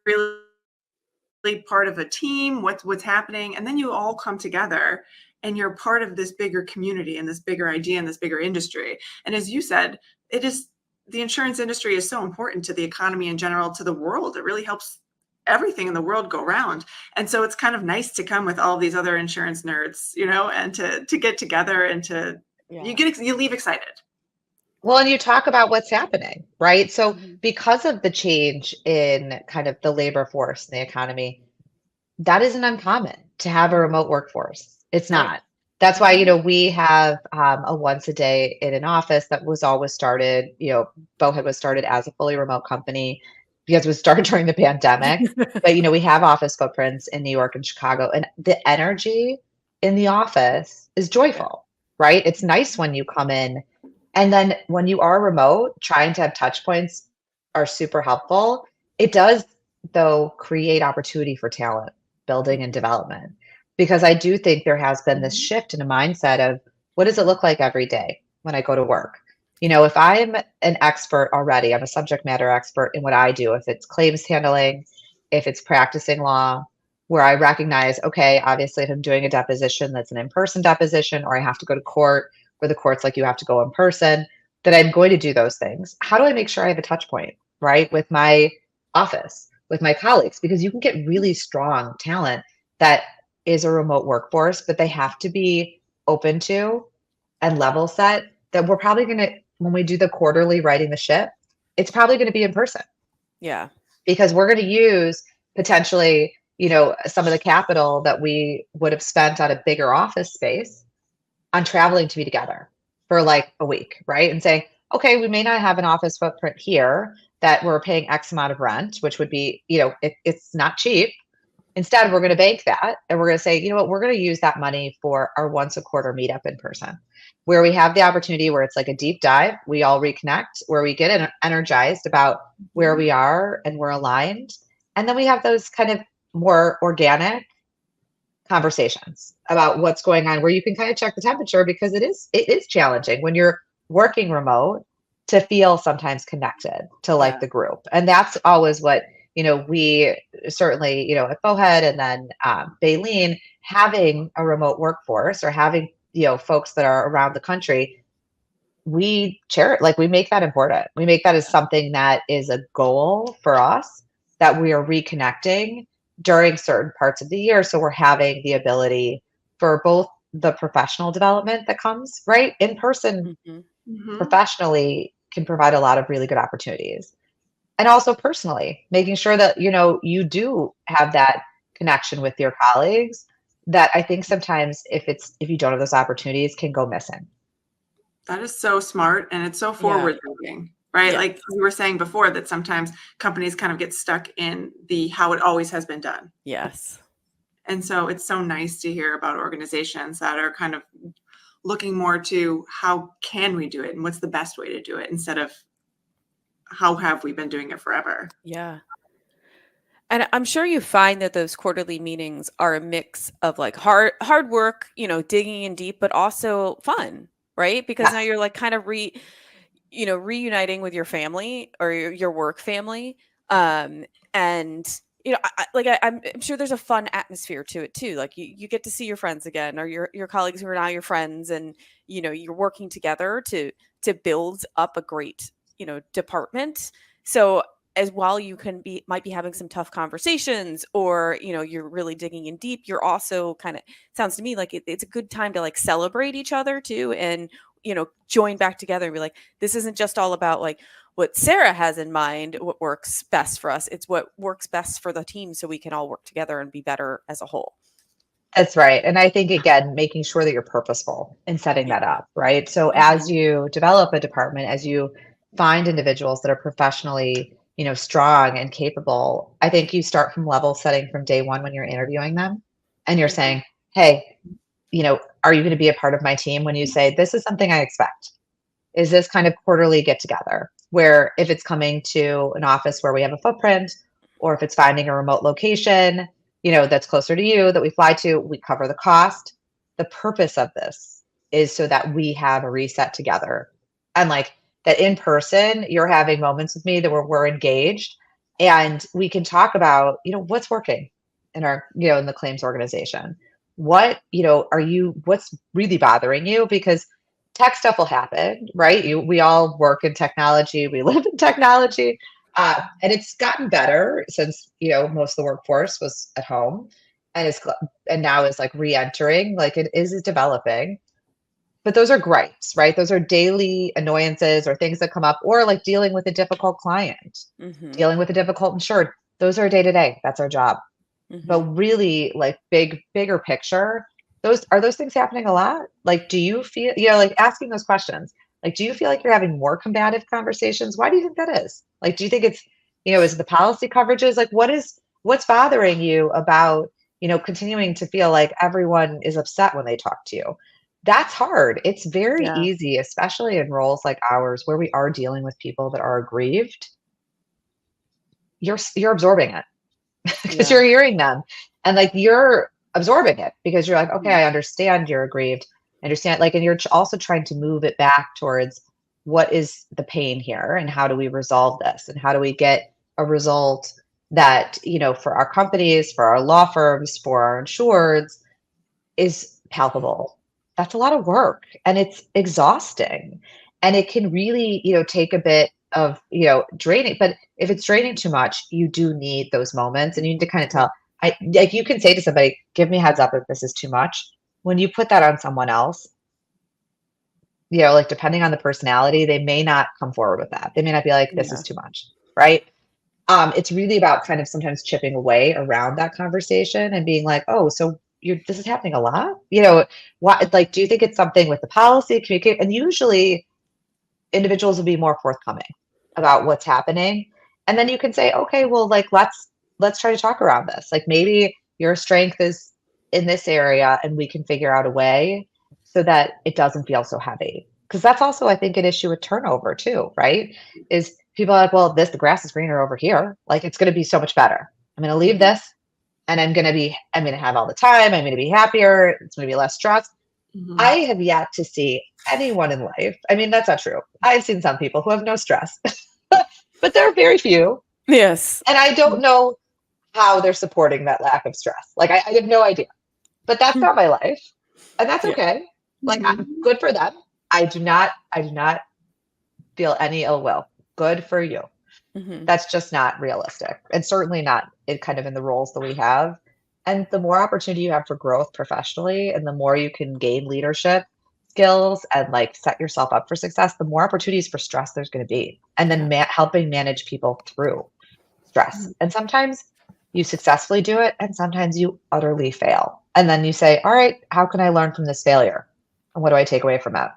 really part of a team? What's happening? And then you all come together and you're part of this bigger community and this bigger idea and this bigger industry. And as you said, it is, the insurance industry is so important to the economy in general, to the world. It really helps everything in the world go round. And so it's kind of nice to come with all these other insurance nerds, you know, and to get together and to you leave excited. Well, and you talk about what's happening, right? So because of the change in kind of the labor force and the economy, that isn't uncommon to have a remote workforce. It's not. That's why, we have a once a day in an office that was always started, Bowhead was started as a fully remote company because it was started during the pandemic. But, we have office footprints in New York and Chicago, and the energy in the office is joyful, right? It's nice when you come in. And then when you are remote, trying to have touch points are super helpful. It does, though, create opportunity for talent building and development, because I do think there has been this shift in a mindset of what does it look like every day when I go to work? If I'm an expert already, I'm a subject matter expert in what I do, if it's claims handling, if it's practicing law, where I recognize, okay, obviously if I'm doing a deposition that's an in-person deposition, or I have to go to court where the court's like you have to go in person, that I'm going to do those things. How do I make sure I have a touch point, right, with my office, with my colleagues? Because you can get really strong talent that is a remote workforce, but they have to be open to and level set that we're probably going to, when we do the quarterly writing the ship, it's probably going to be in person. Yeah. Because we're going to use potentially, some of the capital that we would have spent on a bigger office space on traveling to be together for like a week, right? And saying, okay, we may not have an office footprint here that we're paying X amount of rent, which would be, it's not cheap. Instead, we're going to bank that and we're going to say, you know what, we're going to use that money for our once a quarter meetup in person, where we have the opportunity where it's like a deep dive, we all reconnect, where we get energized about where we are and we're aligned. And then we have those kind of more organic conversations about what's going on, where you can kind of check the temperature, because it is challenging when you're working remote to feel sometimes connected to like the group. And that's always what, we certainly, at Bowhead and then Baleen, having a remote workforce or having, folks that are around the country, we share, like we make that important. We make that as something that is a goal for us, that we are reconnecting during certain parts of the year. So we're having the ability for both the professional development that comes right in person, professionally can provide a lot of really good opportunities. And also personally, making sure that, you do have that connection with your colleagues that I think sometimes if you don't have those opportunities can go missing. That is so smart. And it's so forward thinking, right? Yeah. Like you were saying before, that sometimes companies kind of get stuck in the how it always has been done. Yes. And so it's so nice to hear about organizations that are kind of looking more to how can we do it and what's the best way to do it, instead of how have we been doing it forever. Yeah. And I'm sure you find that those quarterly meetings are a mix of like hard work, digging in deep, but also fun, right? Because now you're like kind of reuniting with your family or your work family. And I'm sure there's a fun atmosphere to it too. Like you get to see your friends again, or your colleagues who are now your friends, and you're working together to build up a great department. So as while you might be having some tough conversations, or you're really digging in deep, you're also kind of, sounds to me like it's a good time to like celebrate each other too, and join back together and be like, this isn't just all about like what Sarah has in mind, what works best for us. It's what works best for the team, so we can all work together and be better as a whole. That's right. And I think, again, making sure that you're purposeful in setting that up, right? So as you develop a department, as you find individuals that are professionally, strong and capable, I think you start from level setting from day one when you're interviewing them and you're saying, hey, are you going to be a part of my team? When you say, this is something I expect. Is this kind of quarterly get together where if it's coming to an office where we have a footprint, or if it's finding a remote location, that's closer to you that we fly to, we cover the cost. The purpose of this is so that we have a reset together. And like that in person, you're having moments with me that we're engaged and we can talk about, what's working in our, in the claims organization. What, what's really bothering you? Because tech stuff will happen, right? We all work in technology. We live in technology. And it's gotten better since, most of the workforce was at home and now is like re-entering, like it is developing. But those are gripes, right? Those are daily annoyances or things that come up, or like dealing with a difficult client, dealing with a difficult insured. Those are day to day. That's our job. But really like bigger picture, those things happening a lot? Like, do you feel, like asking those questions, like, do you feel like you're having more combative conversations? Why do you think that is? Like, do you think it's, is the policy coverages? Like, what's bothering you about, continuing to feel like everyone is upset when they talk to you? That's hard. It's very easy, especially in roles like ours, where we are dealing with people that are aggrieved. You're absorbing it because you're hearing them and like you're absorbing it because you're like, okay, I understand you're aggrieved. I understand, like, and you're also trying to move it back towards what is the pain here and how do we resolve this and how do we get a result that, for our companies, for our law firms, for our insureds is palpable. That's a lot of work and it's exhausting and it can really, take a bit of, draining. But if it's draining too much, you do need those moments and you need to kind of tell, like you can say to somebody, give me a heads up if this is too much. When you put that on someone else, like depending on the personality, they may not come forward with that. They may not be like, this is too much, right? It's really about kind of sometimes chipping away around that conversation and being like, oh, so this is happening a lot? What, like, do you think it's something with the policy, communicate? And usually individuals will be more forthcoming about what's happening. And then you can say, okay, well, like, let's try to talk around this. Like maybe your strength is in this area and we can figure out a way so that it doesn't feel so heavy. Because that's also, I think, an issue with turnover too, right? Is people are like, well, the grass is greener over here. Like it's going to be so much better. I'm going to leave this and I'm going to have all the time. I'm going to be happier. It's going to be less stress. I have yet to see anyone in life. I mean, that's not true. I've seen some people who have no stress, but there are very few. Yes. And I don't know how they're supporting that lack of stress. Like I have no idea, but that's not my life. And that's okay. Like I'm good for them. I do not feel any ill will. Good for you. That's just not realistic. And certainly not kind of in the roles that we have. And the more opportunity you have for growth professionally, and the more you can gain leadership skills and like set yourself up for success, the more opportunities for stress there's going to be. And then helping manage people through stress. And sometimes you successfully do it and sometimes you utterly fail. And then you say, all right, how can I learn from this failure? And what do I take away from that?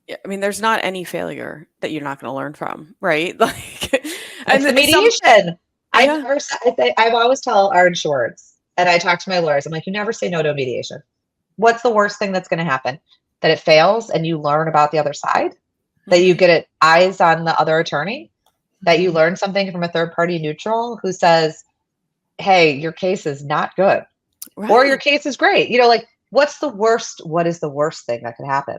Yeah, I mean, there's not any failure that you're not going to learn from, right? Like, and the mediation. I always tell our insureds, and I talk to my lawyers, I'm like, you never say no to a mediation. What's the worst thing that's going to happen? That it fails and you learn about the other side? That you get eyes on the other attorney? That you learn something from a third party neutral who says, hey, your case is not good. Right. Or your case is great. Like what is the worst thing that could happen?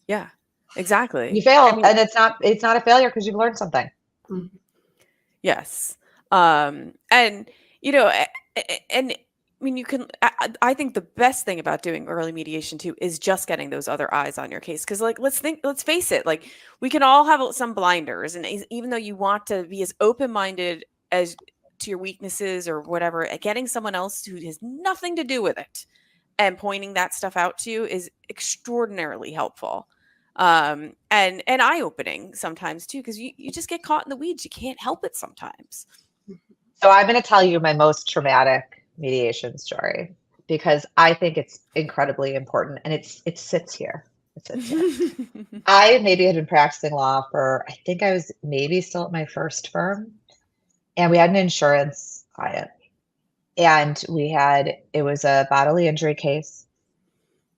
Yeah, exactly. You fail and it's not a failure because you've learned something. Yes. And I mean, you can, I think the best thing about doing early mediation too is just getting those other eyes on your case. Cause like, let's face it, like we can all have some blinders, and even though you want to be as open-minded as to your weaknesses or whatever, getting someone else who has nothing to do with it and pointing that stuff out to you is extraordinarily helpful. And eye-opening sometimes too, because you just get caught in the weeds. You can't help it sometimes. So I'm going to tell you my most traumatic mediation story because I think it's incredibly important, and it sits here. It sits here. I maybe had been practicing law for, I think I was maybe still at my first firm, and we had an insurance client, and it was a bodily injury case,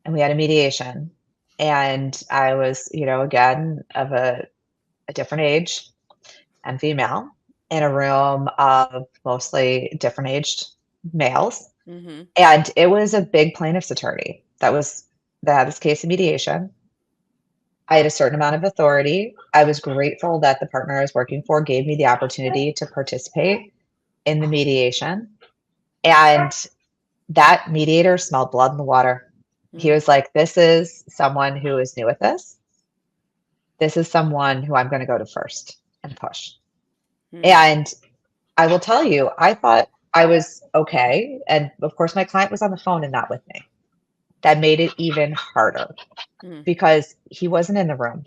and we had a mediation, and I was, again, of a different age and female in a room of mostly different aged males. Mm-hmm. And it was a big plaintiff's attorney that had this case of mediation. I had a certain amount of authority. I was grateful that the partner I was working for gave me the opportunity to participate in the mediation. And that mediator smelled blood in the water. He was like, this is someone who is new at this. This is someone who I'm going to go to first and push. And I will tell you, I thought I was okay. And of course, my client was on the phone and not with me. That made it even harder because he wasn't in the room.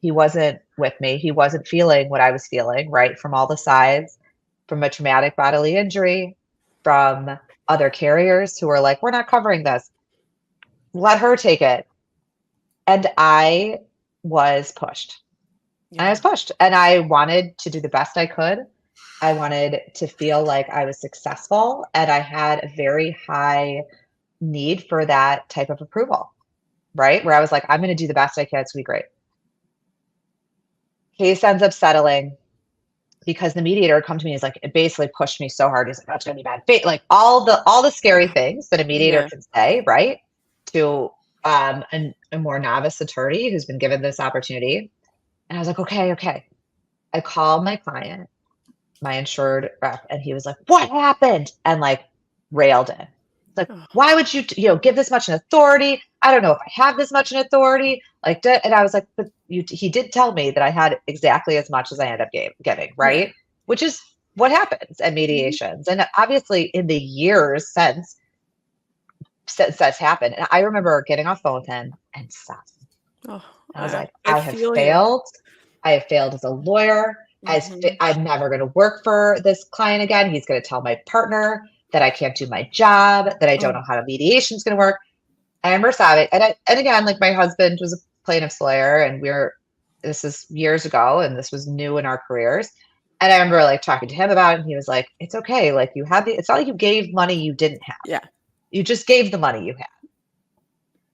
He wasn't with me. He wasn't feeling what I was feeling, right? From all the sides, from a traumatic bodily injury, from other carriers who were like, we're not covering this. Let her take it. And I was pushed. And I was pushed. And I wanted to do the best I could. I wanted to feel like I was successful. And I had a very high need for that type of approval, right? Where I was like, I'm going to do the best I can. It's going to be great. Case ends up settling because the mediator come to me and is like, it basically pushed me so hard. He's like, that's going to be bad fate. Like all the scary things that a mediator can say, right? To a more novice attorney who's been given this opportunity. And I was like, okay. I called my client, my insured rep, and he was like, what happened? And like railed it. Like, why would you, give this much an authority? I don't know if I have this much an authority. And I was like, but he did tell me that I had exactly as much as I ended up getting, right? Which is what happens at mediations. And obviously in the years since that's happened. And I remember getting off the phone with him and sobbing. I was like, I have failed. I have failed as a lawyer. I'm never going to work for this client again. He's going to tell my partner that I can't do my job, that I don't know how mediation is going to work. I remember sobbing. And again, like my husband was a plaintiff's lawyer, and this is years ago, and this was new in our careers. And I remember like talking to him about it, and he was like, it's okay. Like it's not like you gave money you didn't have. Yeah. You just gave the money you had.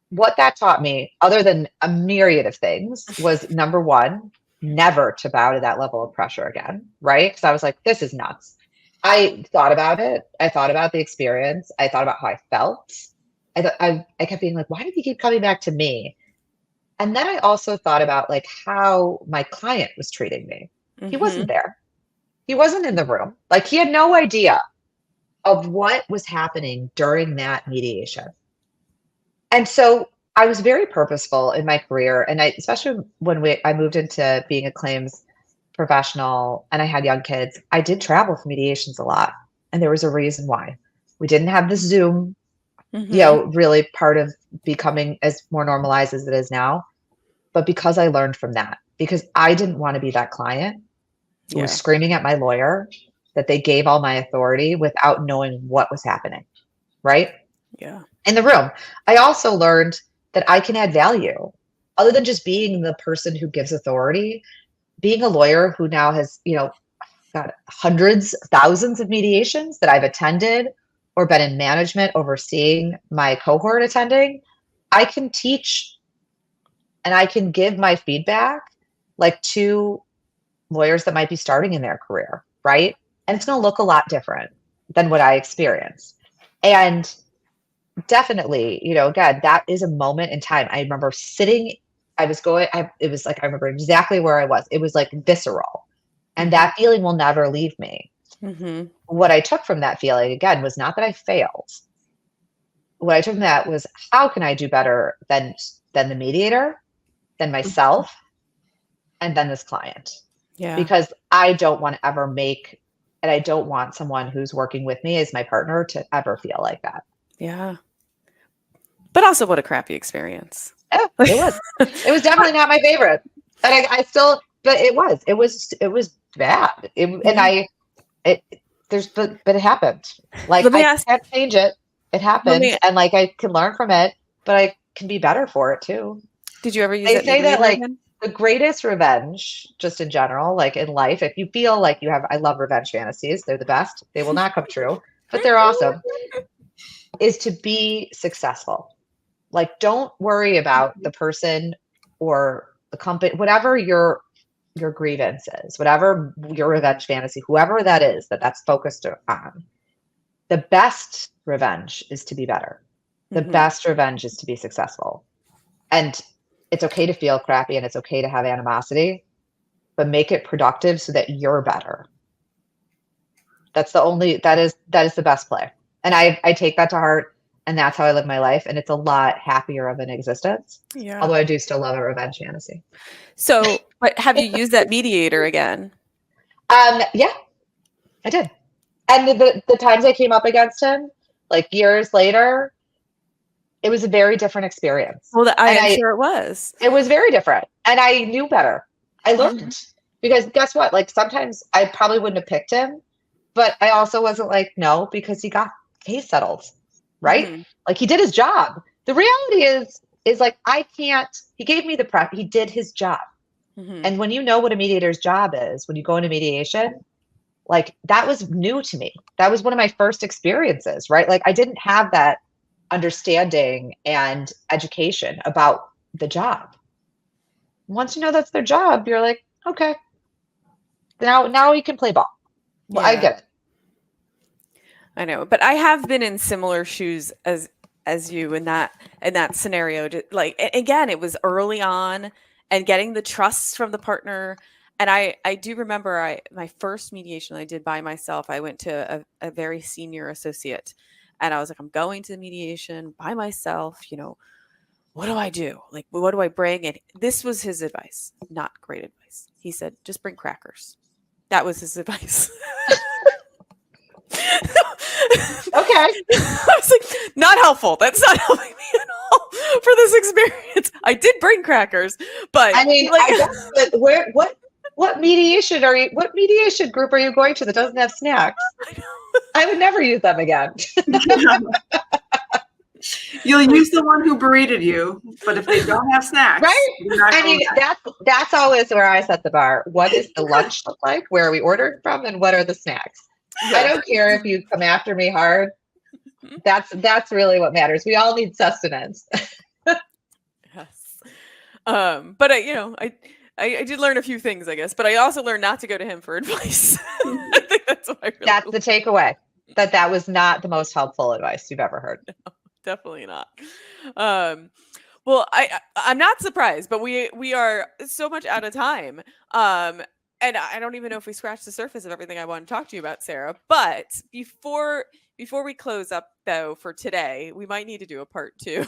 What that taught me, other than a myriad of things, was number one, never to bow to that level of pressure again, right? Because I was like, this is nuts. I thought about it. I thought about the experience. I thought about how I felt. I kept being like, why did he keep coming back to me? And then I also thought about like how my client was treating me. He wasn't there. He wasn't in the room. Like he had no idea of what was happening during that mediation. And so I was very purposeful in my career. And especially when I moved into being a claims professional and I had young kids, I did travel for mediations a lot. And there was a reason why. We didn't have the Zoom, really part of becoming as more normalized as it is now. But because I learned from that, because I didn't want to be that client who was screaming at my lawyer that they gave all my authority without knowing what was happening, right? Yeah. In the room. I also learned that I can add value other than just being the person who gives authority. Being a lawyer who now has, got hundreds, thousands of mediations that I've attended or been in management overseeing my cohort attending, I can teach and I can give my feedback like to lawyers that might be starting in their career, right? And it's going to look a lot different than what I experienced. And definitely, again, that is a moment in time. I remember sitting, I remember exactly where I was. It was like visceral. And that feeling will never leave me. What I took from that feeling, again, was not that I failed. What I took from that was, how can I do better than the mediator, than myself, and then this client? Yeah. Because I don't want to ever and I don't want someone who's working with me as my partner to ever feel like that. Yeah. But also what a crappy experience. Yeah, it was definitely not my favorite. And but it was bad. But it happened. Like I can't change it. It happened. And like, I can learn from it, but I can be better for it too. Did you ever use They that say that like again? the greatest revenge, just in general, like in life, if you feel like you have, I love revenge fantasies. They're the best. They will not come true, but they're awesome, is to be successful. Like, don't worry about the person or the company, whatever your grievance is, whatever your revenge fantasy, whoever that is that's focused on. The best revenge is to be better. The best revenge is to be successful. And it's okay to feel crappy and it's okay to have animosity, but make it productive so that you're better. That is the best play. And I take that to heart, and that's how I live my life. And it's a lot happier of an existence. Yeah. Although I do still love a revenge fantasy. So, but have you used that mediator again? Yeah, I did. And the times I came up against him, like years later, it was a very different experience. Well, I'm sure it was. It was very different. And I knew better. I learned. Because guess what? Like, sometimes I probably wouldn't have picked him, but I also wasn't like, no, because he got case settled, right? Like, he did his job. The reality is like, he gave me the prep. He did his job. And when you know what a mediator's job is, when you go into mediation, like, that was new to me. That was one of my first experiences, right? Like, I didn't have that understanding and education about the job. Once you know that's their job, you're like, okay, now you can play ball. Well, I get it. I know, but I have been in similar shoes as you in that scenario. Like, again, it was early on, and getting the trust from the partner. And I do remember my first mediation I did by myself. I went to a very senior associate, and I was like, I'm going to the mediation by myself. You know, what do I do? Like, what do I bring? And this was his advice. Not great advice. He said, just bring crackers. That was his advice. Okay. I was like, not helpful. That's not helping me at all for this experience. I did bring crackers, but I mean, like, I guess, but what mediation group are you going to that doesn't have snacks? I would never use them again. You'll use the one who berated you, but if they don't have snacks, right? I mean, that's always where I set the bar. What does the lunch look like? Where are we ordering from, and what are the snacks? Yeah. I don't care if you come after me hard. That's really what matters. We all need sustenance. Yes. But I did learn a few things, I guess, but I also learned not to go to him for advice. I think that's what that's the takeaway. That was not the most helpful advice you've ever heard. No, definitely not. Well, I'm not surprised, but we are so much out of time. And I don't even know if we scratched the surface of everything I want to talk to you about, Sarah. But before we close up, though, for today, we might need to do a part 2.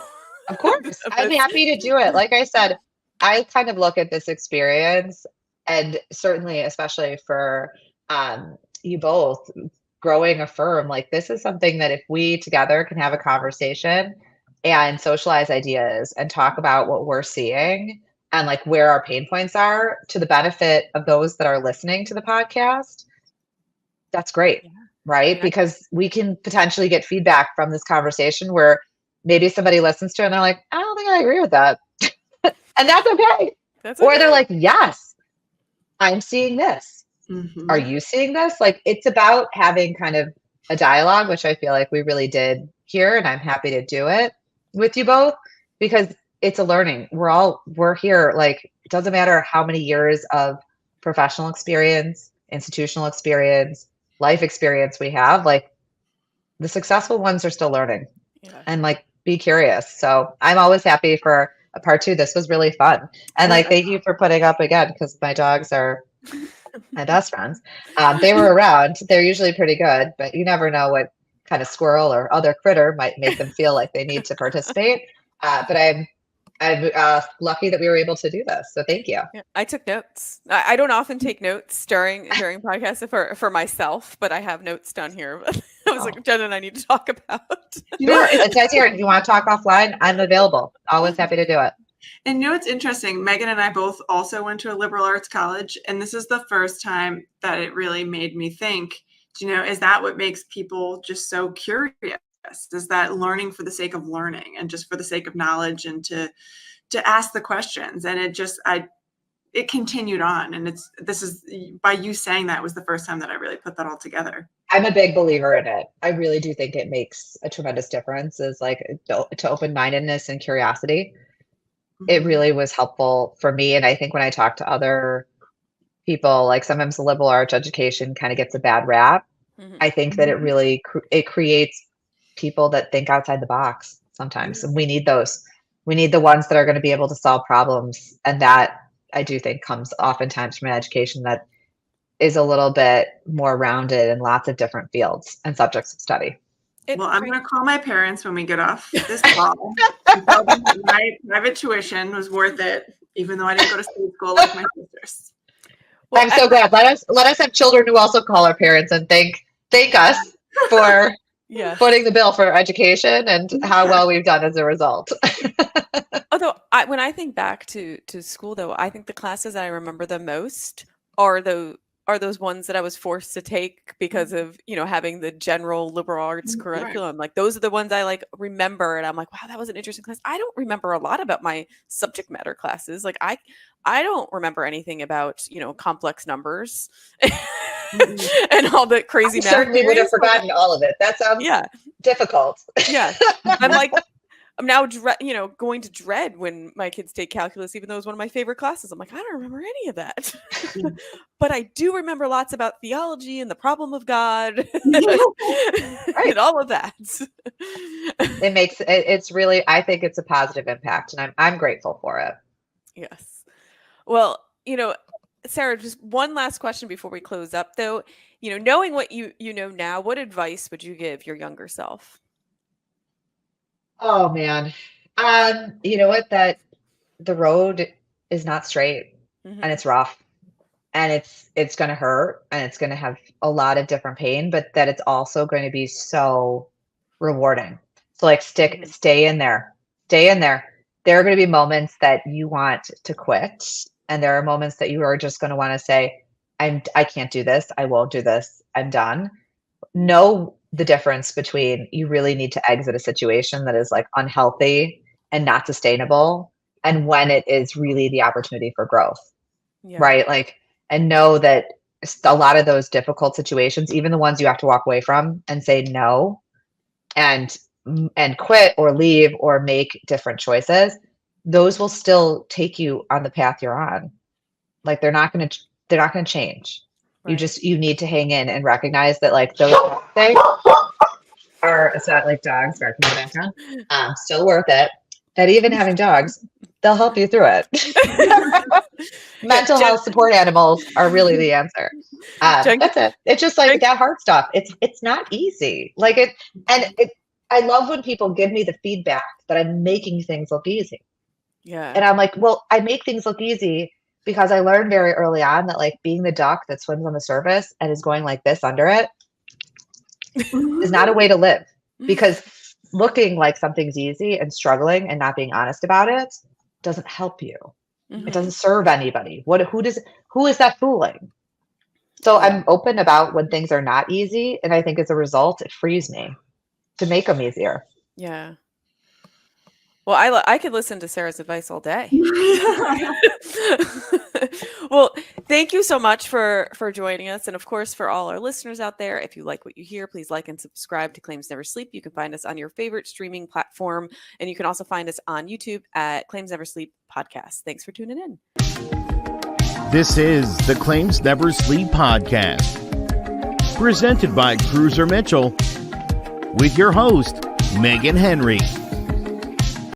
Of course. I'd be happy to do it. Like I said, I kind of look at this experience, and certainly, especially for you both growing a firm, like, this is something that if we together can have a conversation and socialize ideas and talk about what we're seeing and like where our pain points are to the benefit of those that are listening to the podcast, that's great, right? Because we can potentially get feedback from this conversation where maybe somebody listens to it and they're like, I don't think I agree with that. And that's okay. Or they're like, yes, I'm seeing this. Are you seeing this? Like, it's about having kind of a dialogue, which I feel like we really did here, and I'm happy to do it with you both, because it's a learning. We're here. Like, it doesn't matter how many years of professional experience, institutional experience, life experience we have, like, the successful ones are still learning. And like, be curious. So I'm always happy for a part 2. This was really fun. And like, thank you for putting up again, because my dogs are my best friends. They were around. They're usually pretty good, but you never know what kind of squirrel or other critter might make them feel like they need to participate. But I'm lucky that we were able to do this. So thank you. Yeah, I took notes. I don't often take notes during podcasts for myself, but I have notes down here. I was like, Jenn and I need to talk about. Sure. It says here, if you want to talk offline, I'm available. Always happy to do it. And you know, it's interesting. Meghan and I both also went to a liberal arts college, and this is the first time that it really made me think, is that what makes people just so curious? is that learning for the sake of learning and just for the sake of knowledge and to ask the questions. And it continued on. And this is by you saying that was the first time that I really put that all together. I'm a big believer in it. I really do think it makes a tremendous difference, is like to open-mindedness and curiosity. It really was helpful for me. And I think when I talk to other people, like sometimes the liberal arts education kind of gets a bad rap. I think that it really it creates people that think outside the box sometimes. And we need those. We need the ones that are going to be able to solve problems. And that I do think comes oftentimes from an education that is a little bit more rounded in lots of different fields and subjects of study. Well, I'm going to call my parents when we get off this call. Tell them that my private tuition was worth it, even though I didn't go to state school like my sisters. Well, I'm so glad. Let us have children who also call our parents and thank us for footing the bill for education and how well we've done as a result. Although when I think back to school, though, I think the classes that I remember the most are those ones that I was forced to take because of, having the general liberal arts curriculum. Like those are the ones I remember. And I'm like, wow, that was an interesting class. I don't remember a lot about my subject matter classes. Like I don't remember anything about, complex numbers and all the crazy math. Certainly would have forgotten all of it. That sounds difficult. Yeah. I'm now, going to dread when my kids take calculus, even though it was one of my favorite classes. I'm like, I don't remember any of that. But I do remember lots about theology and the problem of God and all of that. It's really, I think it's a positive impact, and I'm grateful for it. Yes. Well, Sarah, just one last question before we close up, though. Knowing what you know now, what advice would you give your younger self? Oh man. You know what, that the road is not straight and it's rough and it's going to hurt and it's going to have a lot of different pain, but that it's also going to be so rewarding. So stay in there. Stay in there. There are going to be moments that you want to quit, and there are moments that you are just going to want to say, I can't do this. I won't do this. I'm done. Know the difference between you really need to exit a situation that is unhealthy and not sustainable, and when it is really the opportunity for growth, right? And know that a lot of those difficult situations, even the ones you have to walk away from and say no and quit or leave or make different choices, those will still take you on the path you're on. They're not going to change. Right. You need to hang in and recognize that those things are, it's not like dogs barking in the background, still worth it. That even having dogs, they'll help you through it. Mental health support animals are really the answer. That's it. It's just that hard stuff. It's not easy. I love when people give me the feedback that I'm making things look easy. Yeah. And I'm like, well, I make things look easy because I learned very early on that being the duck that swims on the surface and is going like this under it is not a way to live, because looking like something's easy and struggling and not being honest about it doesn't help you. It doesn't serve anybody. Who is that fooling? So I'm open about when things are not easy. And I think as a result, it frees me to make them easier. Yeah. Well, I could listen to Sarah's advice all day. Well, thank you so much for joining us. And of course, for all our listeners out there, if you like what you hear, please like and subscribe to Claims Never Sleep. You can find us on your favorite streaming platform. And you can also find us on YouTube at Claims Never Sleep Podcast. Thanks for tuning in. This is the Claims Never Sleep Podcast, presented by Cruiser Mitchell, with your host, Meghan Henry.